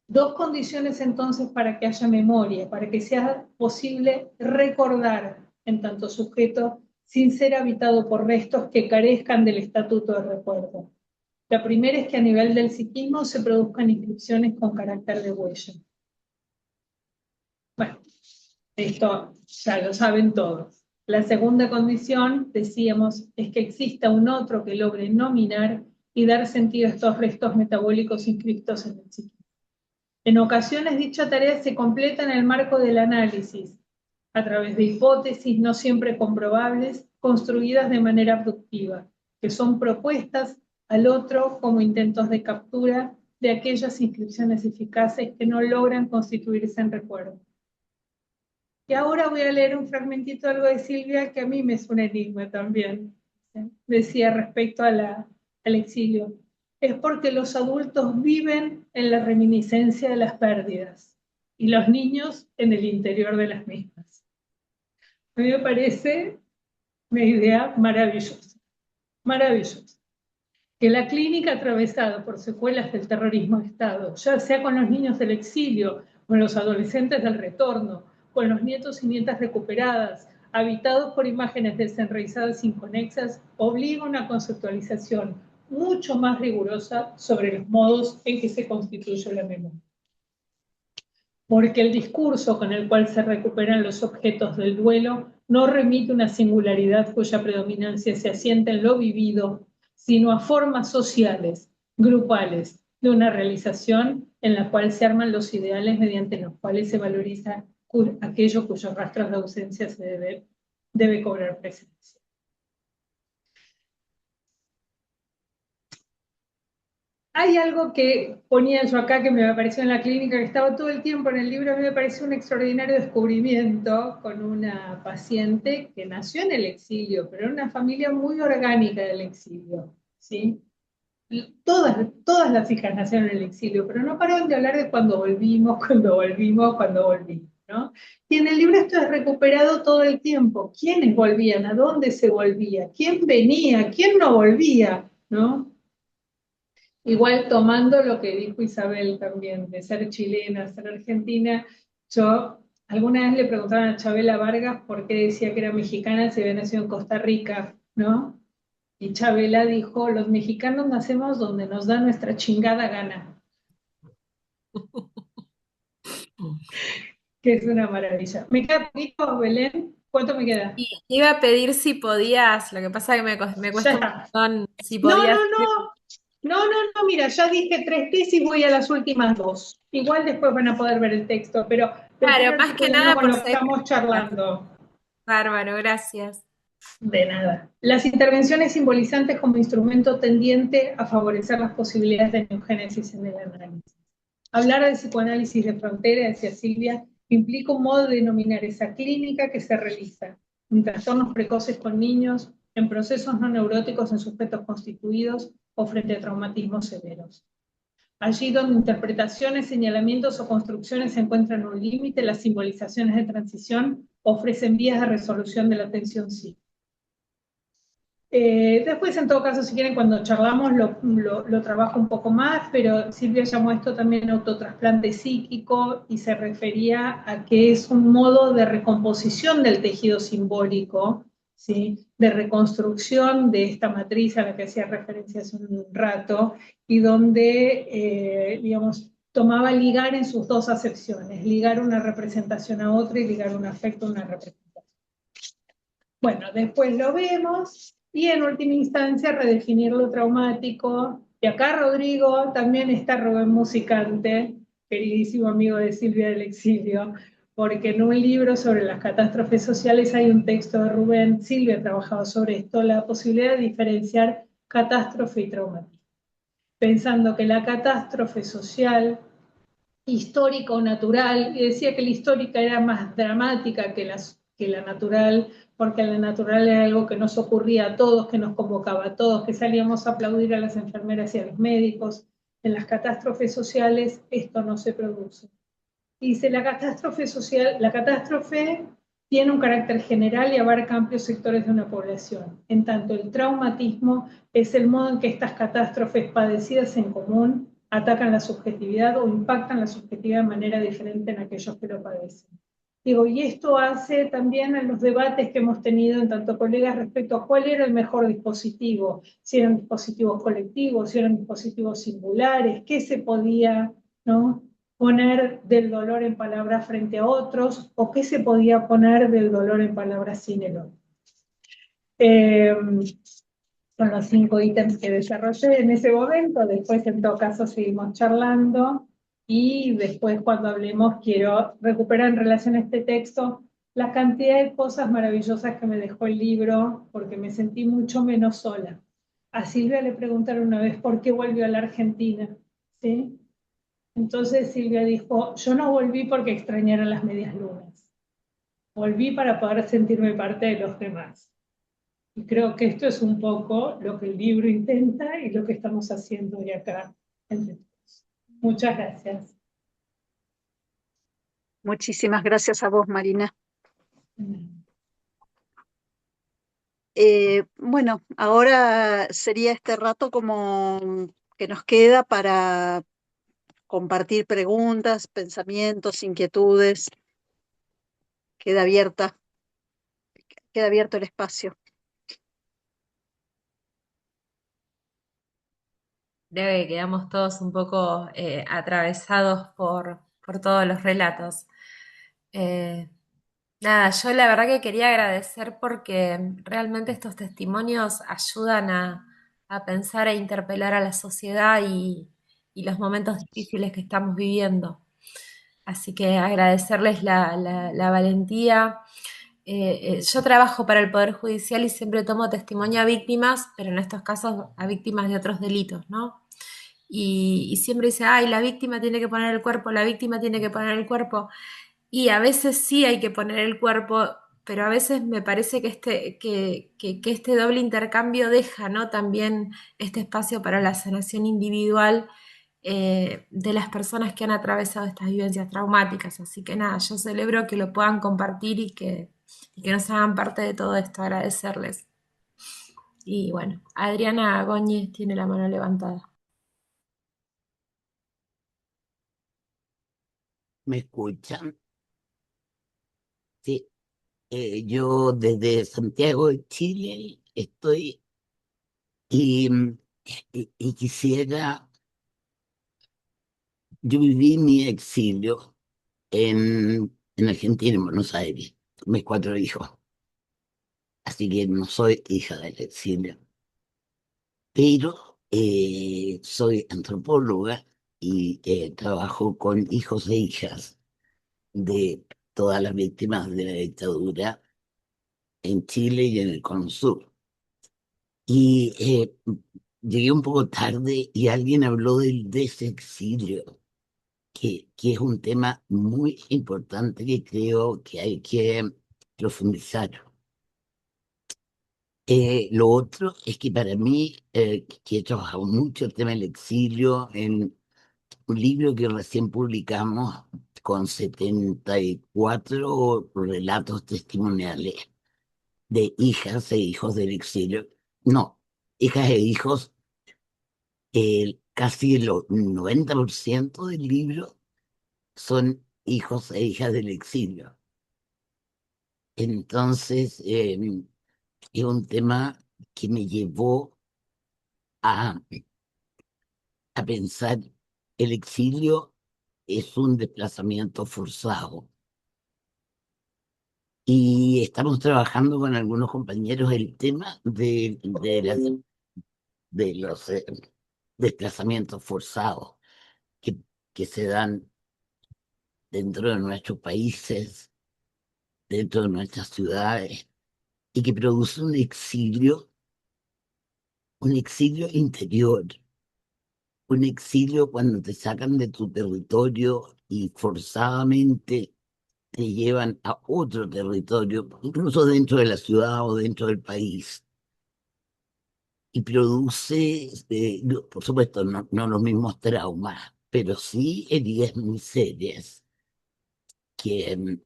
Dos condiciones entonces para que haya memoria, para que sea posible recordar en tanto sujeto sin ser habitado por restos que carezcan del estatuto de recuerdo. La primera es que a nivel del psiquismo se produzcan inscripciones con carácter de huella. Bueno, esto ya lo saben todos. La segunda condición, decíamos, es que exista un otro que logre nominar y dar sentido a estos restos metabólicos inscritos en el psiquismo. En ocasiones dicha tarea se completa en el marco del análisis, a través de hipótesis no siempre comprobables, construidas de manera abductiva, que son propuestas al otro como intentos de captura de aquellas inscripciones eficaces que no logran constituirse en recuerdo. Y ahora voy a leer un fragmentito algo de Silvia que a mí me es un enigma también. ¿Sí? Decía respecto al exilio. Es porque los adultos viven en la reminiscencia de las pérdidas y los niños en el interior de las mismas. A mí me parece una idea maravillosa, maravillosa. Que la clínica atravesada por secuelas del terrorismo de Estado, ya sea con los niños del exilio, con los adolescentes del retorno, con los nietos y nietas recuperadas, habitados por imágenes desenraizadas e inconexas, obliga a una conceptualización mucho más rigurosa sobre los modos en que se constituye la memoria. Porque el discurso con el cual se recuperan los objetos del duelo no remite una singularidad cuya predominancia se asienta en lo vivido, sino a formas sociales, grupales, de una realización en la cual se arman los ideales mediante los cuales se valoriza aquello cuyos rastros de ausencia se debe cobrar presencia. Hay algo que ponía yo acá que me apareció en la clínica, que estaba todo el tiempo en el libro, a mí me pareció un extraordinario descubrimiento con una paciente que nació en el exilio, pero en una familia muy orgánica del exilio, ¿sí? Todas las hijas nacieron en el exilio, pero no pararon de hablar de cuando volvimos, ¿no? Y en el libro esto es recuperado todo el tiempo. ¿Quiénes volvían? ¿A dónde se volvía? ¿Quién venía? ¿Quién no volvía? ¿No? Igual tomando lo que dijo Isabel también, de ser chilena, ser argentina, yo alguna vez le preguntaban a Chabela Vargas por qué decía que era mexicana si había nacido en Costa Rica, ¿no? Y Chabela dijo, los mexicanos nacemos donde nos da nuestra chingada gana. Que es una maravilla. ¿Me queda poquito, Belén? ¿Cuánto me queda? Y te iba a pedir si podías, lo que pasa es que me cuesta un Ya. montón, si No, podías. mira, ya dije 3 tesis, voy a las últimas 2. Igual después van a poder ver el texto, pero Claro, más que nada con por lo que ser. estamos charlando. Bárbaro, gracias. De nada. Las intervenciones simbolizantes como instrumento tendiente a favorecer las posibilidades de neogénesis en el análisis. Hablar de psicoanálisis de frontera, decía Silvia, implica un modo de denominar esa clínica que se realiza en trastornos precoces con niños, en procesos no neuróticos en sujetos constituidos o frente a traumatismos severos. Allí donde interpretaciones, señalamientos o construcciones se encuentran un límite, las simbolizaciones de transición ofrecen vías de resolución de la tensión psíquica. Después, en todo caso, si quieren, cuando charlamos lo trabajo un poco más, pero Silvia llamó esto también autotrasplante psíquico y se refería a que es un modo de recomposición del tejido simbólico, ¿sí? De reconstrucción de esta matriz a la que hacía referencia hace un rato, y donde, digamos, tomaba ligar en sus dos acepciones, ligar una representación a otra y ligar un afecto a una representación. Bueno, después lo vemos. Y en última instancia, redefinir lo traumático. Y acá Rodrigo también está Rubén Musicante, queridísimo amigo de Silvia del Exilio, porque en un libro sobre las catástrofes sociales hay un texto de Rubén, Silvia ha trabajado sobre esto, la posibilidad de diferenciar catástrofe y traumatismo. Pensando que la catástrofe social, histórica o natural, y decía que la histórica era más dramática que la natural, porque la natural era algo que nos ocurría a todos, que nos convocaba a todos, que salíamos a aplaudir a las enfermeras y a los médicos. En las catástrofes sociales esto no se produce. Dice, la catástrofe tiene un carácter general y abarca amplios sectores de una población. En tanto, el traumatismo es el modo en que estas catástrofes padecidas en común atacan la subjetividad o impactan la subjetividad de manera diferente en aquellos que lo padecen. Digo, y esto hace también en los debates que hemos tenido en tanto colegas respecto a cuál era el mejor dispositivo, si eran dispositivos colectivos, si eran dispositivos singulares, qué se podía, ¿no?, poner del dolor en palabras frente a otros, o qué se podía poner del dolor en palabras sin el otro. Son los 5 ítems que desarrollé en ese momento, después en todo caso seguimos charlando, y después cuando hablemos quiero recuperar en relación a este texto la cantidad de cosas maravillosas que me dejó el libro, porque me sentí mucho menos sola. A Silvia le preguntaron una vez por qué volvió a la Argentina. ¿sí? Entonces Silvia dijo, yo no volví porque extrañara las medias lunas, volví para poder sentirme parte de los demás. Y creo que esto es un poco lo que el libro intenta y lo que estamos haciendo hoy acá entre todos. Muchas gracias. Muchísimas gracias a vos, Marina. Bueno, ahora sería este rato como que nos queda para compartir preguntas, pensamientos, inquietudes. Queda queda abierto el espacio. Creo que quedamos todos un poco atravesados por todos los relatos. Eh, Nada, yo la verdad que quería agradecer porque realmente estos testimonios ayudan a pensar e interpelar a la sociedad y los momentos difíciles que estamos viviendo. Así que agradecerles la valentía. Yo trabajo para el Poder Judicial y siempre tomo testimonio a víctimas, pero en estos casos a víctimas de otros delitos, ¿no? Y siempre dice, ay, la víctima tiene que poner el cuerpo, la víctima tiene que poner el cuerpo. Y a veces sí hay que poner el cuerpo, pero a veces me parece que que este doble intercambio deja, ¿no? También este espacio para la sanación individual de las personas que han atravesado estas vivencias traumáticas. Así que nada, yo celebro que lo puedan compartir y que nos hagan parte de todo esto, agradecerles. Y bueno, Adriana Góñez tiene la mano levantada. ¿Me escuchan? Sí, yo desde Santiago de Chile estoy y, y quisiera, yo viví mi exilio en Argentina, en Buenos Aires, mis 4 hijos, así que no soy hija del exilio, pero soy antropóloga y trabajo con hijos e hijas de todas las víctimas de la dictadura en Chile y en el Cono Sur. Y llegué un poco tarde y alguien habló del desexilio, que es un tema muy importante que creo que hay que profundizar. Lo otro es que para mí, que he trabajado mucho el tema del exilio en un libro que recién publicamos con 74 relatos testimoniales de hijas e hijos del exilio. No, hijas e hijos, casi el 90% del libro son hijos e hijas del exilio. Entonces, es un tema que me llevó a, a pensar, el exilio es un desplazamiento forzado. Y estamos trabajando con algunos compañeros el tema de los desplazamientos forzados que, que se dan dentro de nuestros países, dentro de nuestras ciudades, y que produce un exilio interior, un exilio cuando te sacan de tu territorio y forzadamente te llevan a otro territorio, incluso dentro de la ciudad o dentro del país. Y produce, por supuesto, no los mismos traumas, pero sí heridas muy serias que,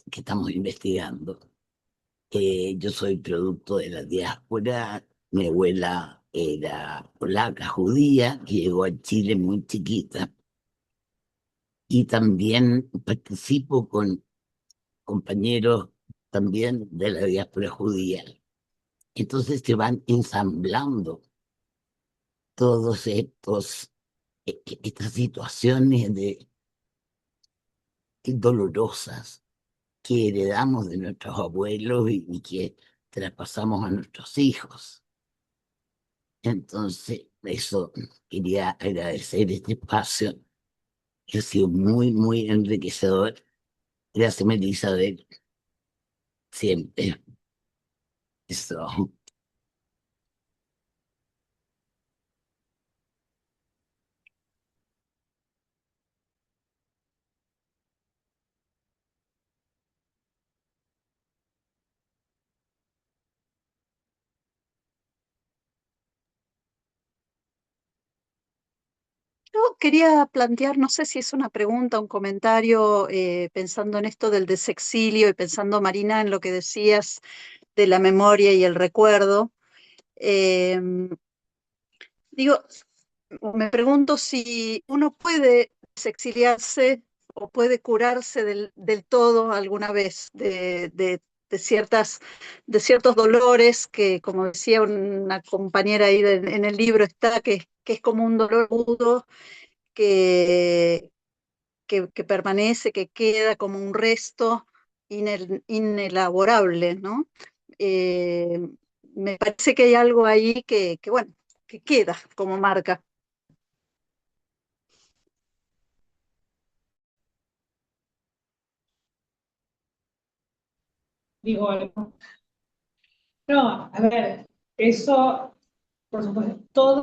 que estamos investigando. Yo soy producto de la diáspora. Mi abuela era polaca, judía, que llegó a Chile muy chiquita. Y también participo con compañeros también de la diáspora judía. Entonces se van ensamblando todos estas situaciones dolorosas que heredamos de nuestros abuelos y que traspasamos a nuestros hijos. Entonces, eso quería agradecer este espacio, que ha sido muy, muy enriquecedor. Gracias, Melissa, siempre. Eso. Yo quería plantear, no sé si es una pregunta, un comentario, pensando en esto del desexilio y pensando, Marina, en lo que decías de la memoria y el recuerdo. Em, Digo, me pregunto si uno puede desexiliarse o puede curarse del todo alguna vez de de ciertos dolores que, como decía una compañera ahí en el libro, está, que es como un dolor agudo que, que permanece, que queda como un resto inelaborable, ¿no? Eh, Me parece que hay algo ahí bueno, que queda como marca. Digo algo. No, a ver, eso, por supuesto,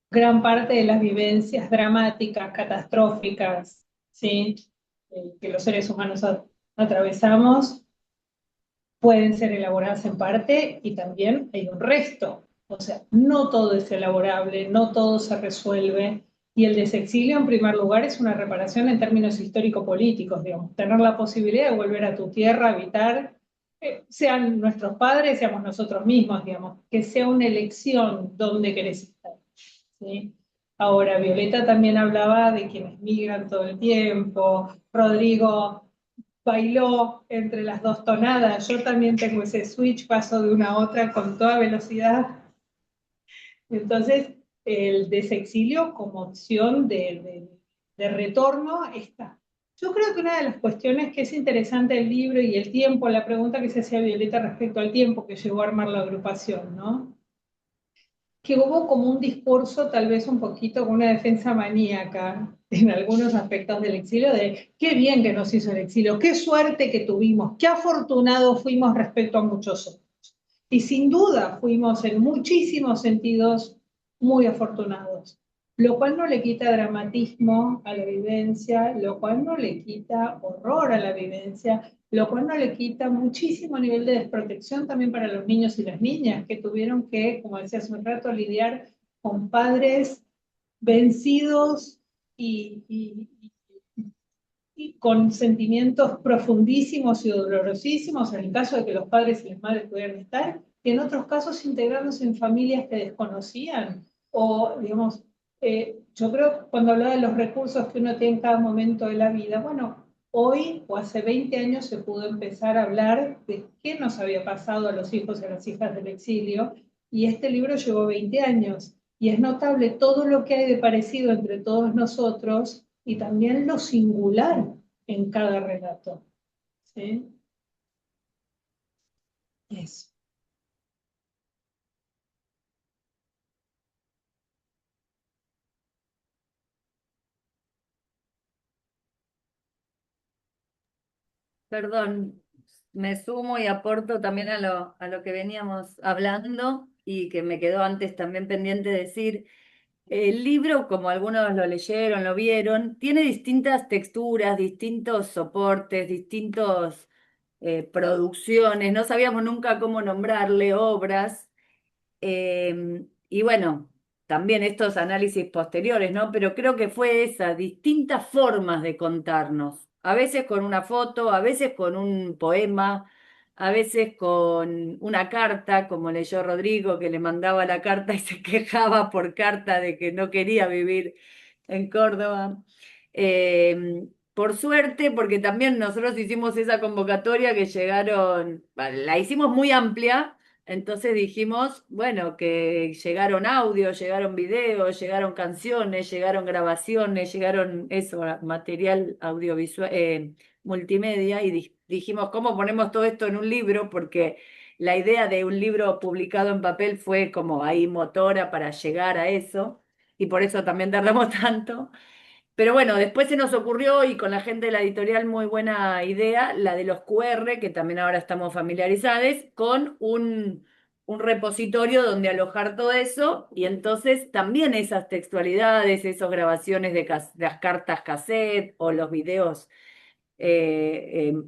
gran parte de las vivencias dramáticas, catastróficas, ¿sí? Que los seres humanos atravesamos, pueden ser elaboradas en parte y también hay un resto. O sea, no todo es elaborable, no todo se resuelve. Y el desexilio, en primer lugar, es una reparación en términos histórico-políticos, digamos, tener la posibilidad de volver a tu tierra, habitar, sean nuestros padres, seamos nosotros mismos, digamos, que sea una elección donde querés estar. ¿Sí? Ahora, Violeta también hablaba de quienes migran todo el tiempo, Rodrigo bailó entre las dos tonadas, yo también tengo ese switch, paso de una a otra con toda velocidad. Entonces, el desexilio como opción de retorno está. Yo creo que una de las cuestiones que es interesante del libro y el tiempo, la pregunta que se hacía Violeta respecto al tiempo que llegó a armar la agrupación, ¿no? Que hubo como un discurso tal vez un poquito con una defensa maníaca en algunos aspectos del exilio, de qué bien que nos hizo el exilio, qué suerte que tuvimos, qué afortunados fuimos respecto a muchos otros. Y sin duda fuimos en muchísimos sentidos muy afortunados, lo cual no le quita dramatismo a la vivencia, lo cual no le quita horror a la vivencia, lo cual no le quita muchísimo nivel de desprotección también para los niños y las niñas que tuvieron que, como decía hace un rato, lidiar con padres vencidos y con sentimientos profundísimos y dolorosísimos, en el caso de que los padres y las madres pudieran estar, y en otros casos integrarnos en familias que desconocían, o digamos, yo creo que cuando hablaba de los recursos que uno tiene en cada momento de la vida, bueno, hoy o hace 20 años se pudo empezar a hablar de qué nos había pasado a los hijos y a las hijas del exilio, y este libro llevó 20 años, y es notable todo lo que hay de parecido entre todos nosotros, y también lo singular en cada relato. ¿Sí? Eso. Perdón, me sumo y aporto también a lo que veníamos hablando y que me quedó antes también pendiente decir. El libro, como algunos lo leyeron, lo vieron, tiene distintas texturas, distintos soportes, distintos producciones, no sabíamos nunca cómo nombrarle, obras. Y bueno, también estos análisis posteriores, ¿no? Pero creo que fue esas distintas formas de contarnos, a veces con una foto, a veces con un poema, a veces con una carta, como leyó Rodrigo, que le mandaba la carta y se quejaba por carta de que no quería vivir en Córdoba. Por suerte, porque también nosotros hicimos esa convocatoria que llegaron, la hicimos muy amplia, entonces dijimos, bueno, que llegaron audios, llegaron videos, llegaron canciones, llegaron grabaciones, llegaron eso, material audiovisual, multimedia, y dijimos, ¿cómo ponemos todo esto en un libro? Porque la idea de un libro publicado en papel fue como ahí motora para llegar a eso, y por eso también tardamos tanto. Pero bueno, después se nos ocurrió, y con la gente de la editorial, muy buena idea, la de los QR, que también ahora estamos familiarizados, con un repositorio donde alojar todo eso, y entonces también esas textualidades, esas grabaciones de las cartas cassette o los videos,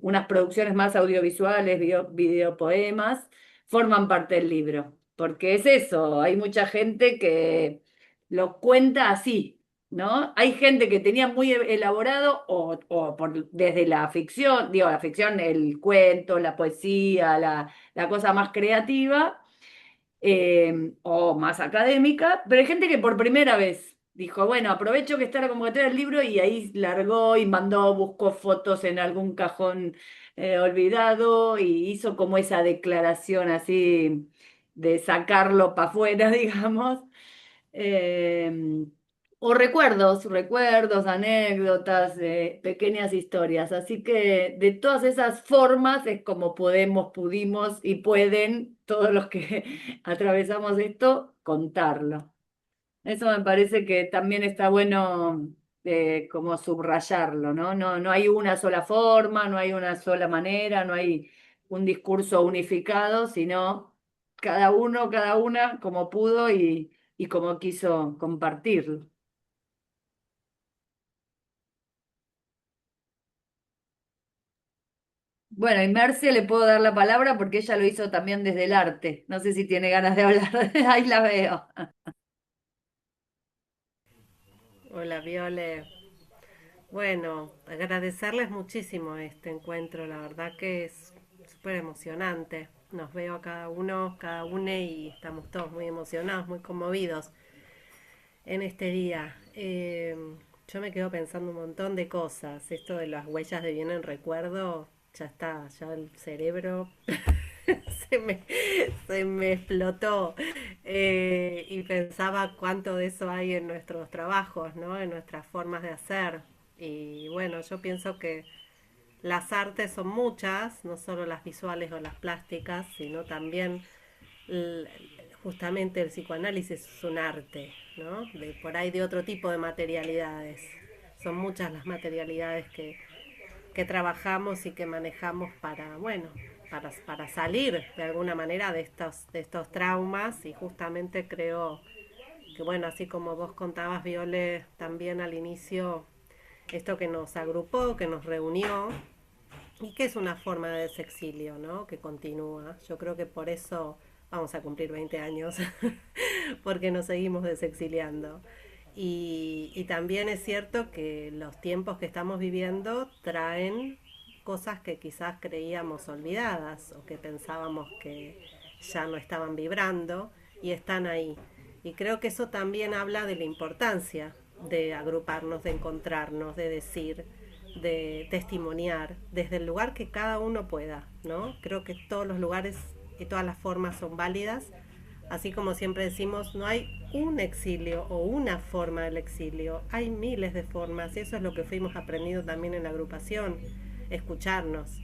unas producciones más audiovisuales, videopoemas, forman parte del libro. Porque es eso, hay mucha gente que lo cuenta así, ¿no? Hay gente que tenía muy elaborado desde la ficción, digo, la ficción, el cuento, la poesía, la cosa más creativa o más académica, pero hay gente que por primera vez dijo, bueno, aprovecho que está la convocatoria del libro y ahí largó y mandó, buscó fotos en algún cajón olvidado y hizo como esa declaración así de sacarlo para afuera, digamos. Eh, o recuerdos, anécdotas, pequeñas historias. Así que de todas esas formas es como podemos, pudimos y pueden todos los que atravesamos esto contarlo. Eso me parece que también está bueno como subrayarlo, ¿no? No, no hay una sola forma, no hay una sola manera, no hay un discurso unificado, sino cada uno, cada una como pudo y como quiso compartirlo. Bueno, y Merce le puedo dar la palabra porque ella lo hizo también desde el arte. No sé si tiene ganas de hablar, ahí la veo. Hola, Viole. Bueno, agradecerles muchísimo este encuentro, la verdad que es súper emocionante. Nos veo a cada uno, cada une y estamos todos muy emocionados, muy conmovidos en este día. Yo me quedo pensando un montón de cosas. Esto de las huellas de bien en recuerdo, ya está, ya el cerebro se me, se me explotó. Y pensaba cuánto de eso hay en nuestros trabajos, ¿no? En nuestras formas de hacer. Y bueno, yo pienso que las artes son muchas, no solo las visuales o las plásticas, sino también l- justamente el psicoanálisis es un arte, ¿no? Por ahí de otro tipo de materialidades. Son muchas las materialidades que trabajamos y que manejamos para, bueno, para salir de alguna manera de estos traumas y justamente creo que, bueno, así como vos contabas, Viole, también al inicio, esto que nos agrupó, que nos reunió y que es una forma de desexilio, ¿no? Que continúa. Yo creo que por eso vamos a cumplir 20 años, porque nos seguimos desexiliando. Y también es cierto que los tiempos que estamos viviendo traen cosas que quizás creíamos olvidadas o que pensábamos que ya no estaban vibrando y están ahí. Y creo que eso también habla de la importancia de agruparnos, de encontrarnos, de decir, de testimoniar desde el lugar que cada uno pueda, ¿no? Creo que todos los lugares y todas las formas son válidas. Así como siempre decimos, no hay un exilio o una forma del exilio, hay miles de formas y eso es lo que fuimos aprendiendo también en la agrupación, escucharnos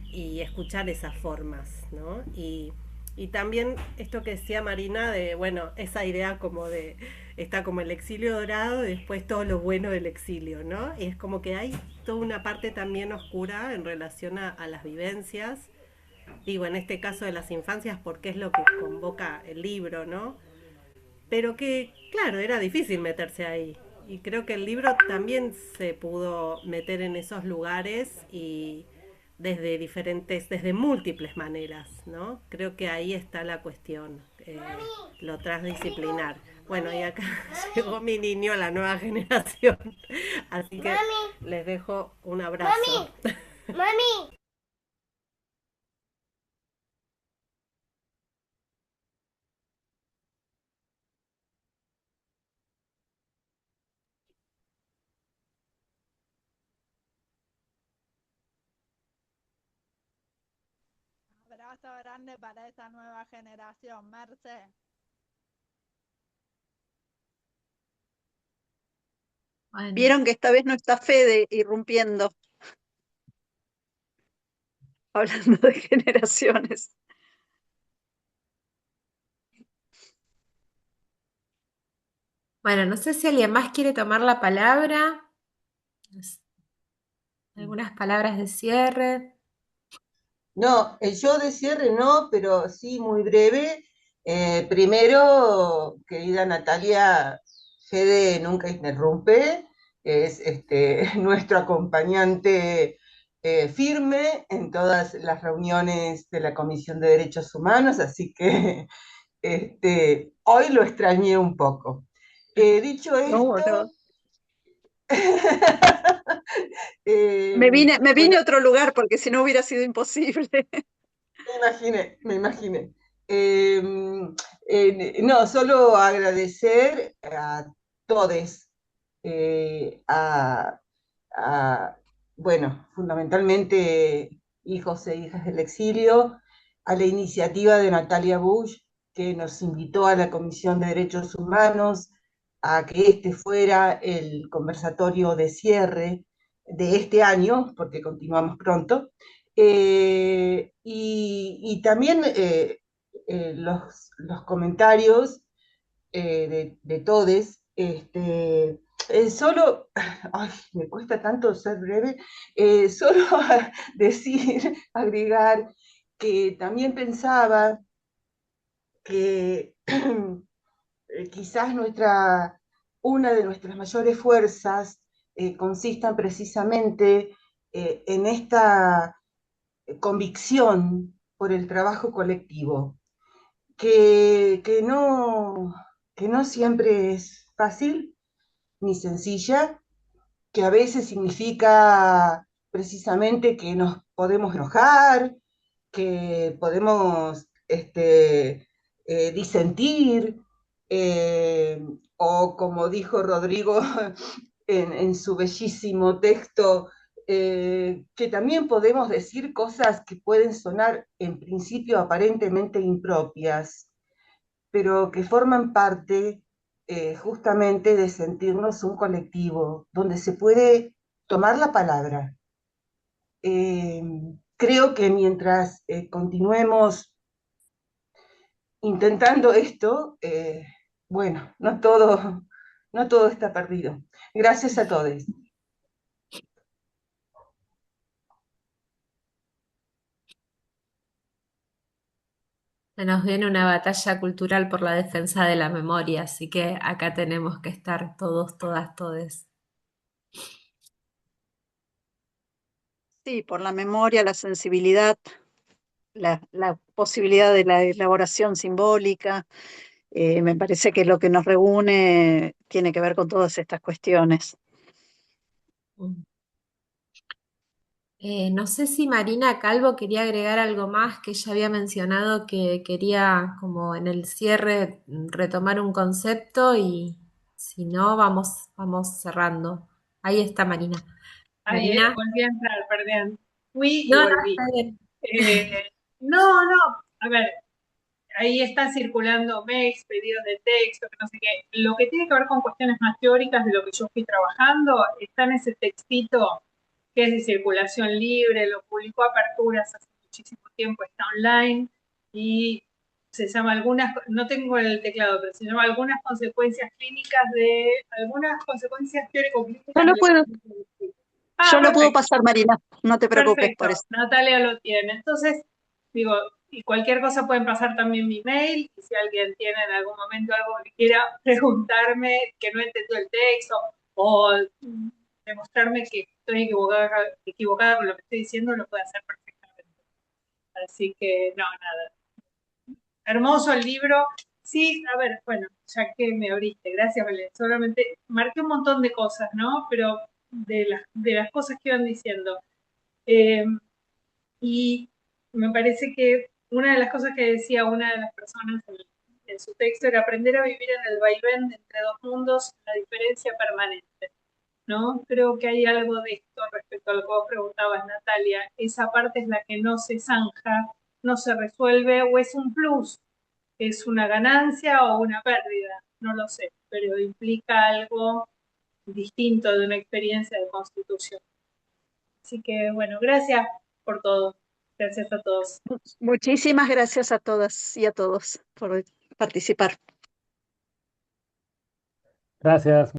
y escuchar esas formas, ¿no? Y también esto que decía Marina de, bueno, esa idea como de, está como el exilio dorado y después todo lo bueno del exilio, ¿no? Y es como que hay toda una parte también oscura en relación a las vivencias, digo, en este caso de las infancias, porque es lo que convoca el libro, ¿no? Pero que, claro, era difícil meterse ahí. Y creo que el libro también se pudo meter en esos lugares y desde diferentes, desde múltiples maneras, ¿no? Creo que ahí está la cuestión, lo transdisciplinar. Bueno, y acá llegó mi niño, la nueva generación. Así que les dejo un abrazo. Mami. Abrazo grande para esa nueva generación, Merce. Bueno, Vieron que esta vez no está Fede irrumpiendo, hablando de generaciones. bueno, no sé si alguien más quiere tomar la palabra. Algunas palabras de cierre. No, yo de cierre no, pero sí muy breve. Primero, querida Natalia, Fede nunca interrumpe, es nuestro acompañante firme en todas las reuniones de la Comisión de Derechos Humanos, así que hoy lo extrañé un poco. Dicho No, esto, no. Me vine Bueno, a otro lugar porque si no hubiera sido imposible. me imaginé. No, solo agradecer a todos, eh, a, bueno, fundamentalmente hijos e hijas del exilio, a la iniciativa de Natalia Bush, que nos invitó a la Comisión de Derechos Humanos a que este fuera el conversatorio de cierre de este año, porque continuamos pronto, y también los comentarios de todes. Solo, ay, me cuesta tanto ser breve, solo decir, agregar que también pensaba que quizás una de nuestras mayores fuerzas consistan precisamente en esta convicción por el trabajo colectivo, que no siempre es fácil ni sencilla, que a veces significa precisamente que nos podemos enojar, que podemos disentir, o como dijo Rodrigo en su bellísimo texto, que también podemos decir cosas que pueden sonar en principio aparentemente impropias, pero que forman parte justamente de sentirnos un colectivo, donde se puede tomar la palabra. Eh, Creo que mientras continuemos intentando esto, bueno, no todo está perdido. Gracias a todos. Se nos viene una batalla cultural por la defensa de la memoria, así que acá tenemos que estar todos, todas, todes. Sí, por la memoria, la sensibilidad, la posibilidad de la elaboración simbólica. Me parece que lo que nos reúne tiene que ver con todas estas cuestiones. No sé si Marina Calvo quería agregar algo más, que ella había mencionado que quería como en el cierre retomar un concepto y si no, vamos cerrando. Ahí está Marina. Ay, Marina. volví a entrar, perdón. Fui y No, no, volví. está bien. No, a ver, ahí están circulando mails, pedidos de texto, que no sé qué. Lo que tiene que ver con cuestiones más teóricas de lo que yo fui trabajando, está en ese textito que es de circulación libre, lo publicó Aperturas hace muchísimo tiempo, está online y se llama no tengo el teclado, pero se llama algunas consecuencias clínicas algunas consecuencias teórico-clínicas Yo lo de puedo, Ah, yo lo puedo perfecto. pasar, Marina, no te preocupes Perfecto, por eso. Natalia lo tiene. Entonces, digo, y cualquier cosa pueden pasar también mi mail, y si alguien tiene en algún momento algo que quiera preguntarme, que no entendió el texto, o demostrarme que estoy equivocada con lo que estoy diciendo, lo puede hacer perfectamente. Así que, no, nada. Hermoso el libro. Sí, a ver, bueno, ya que me abriste, gracias, Belén. Solamente marqué un montón de cosas, ¿no? Pero de las cosas que iban diciendo. Y me parece que una de las cosas que decía una de las personas en su texto era aprender a vivir en el vaivén entre dos mundos, la diferencia permanente, ¿no? Creo que hay algo de esto respecto a lo que vos preguntabas, Natalia. Esa parte es la que no se zanja, no se resuelve, o es un plus, es una ganancia o una pérdida, no lo sé, pero implica algo distinto de una experiencia de constitución. Así que, bueno, gracias por todo. Gracias a todos. Muchísimas gracias a todas y a todos por participar. Gracias.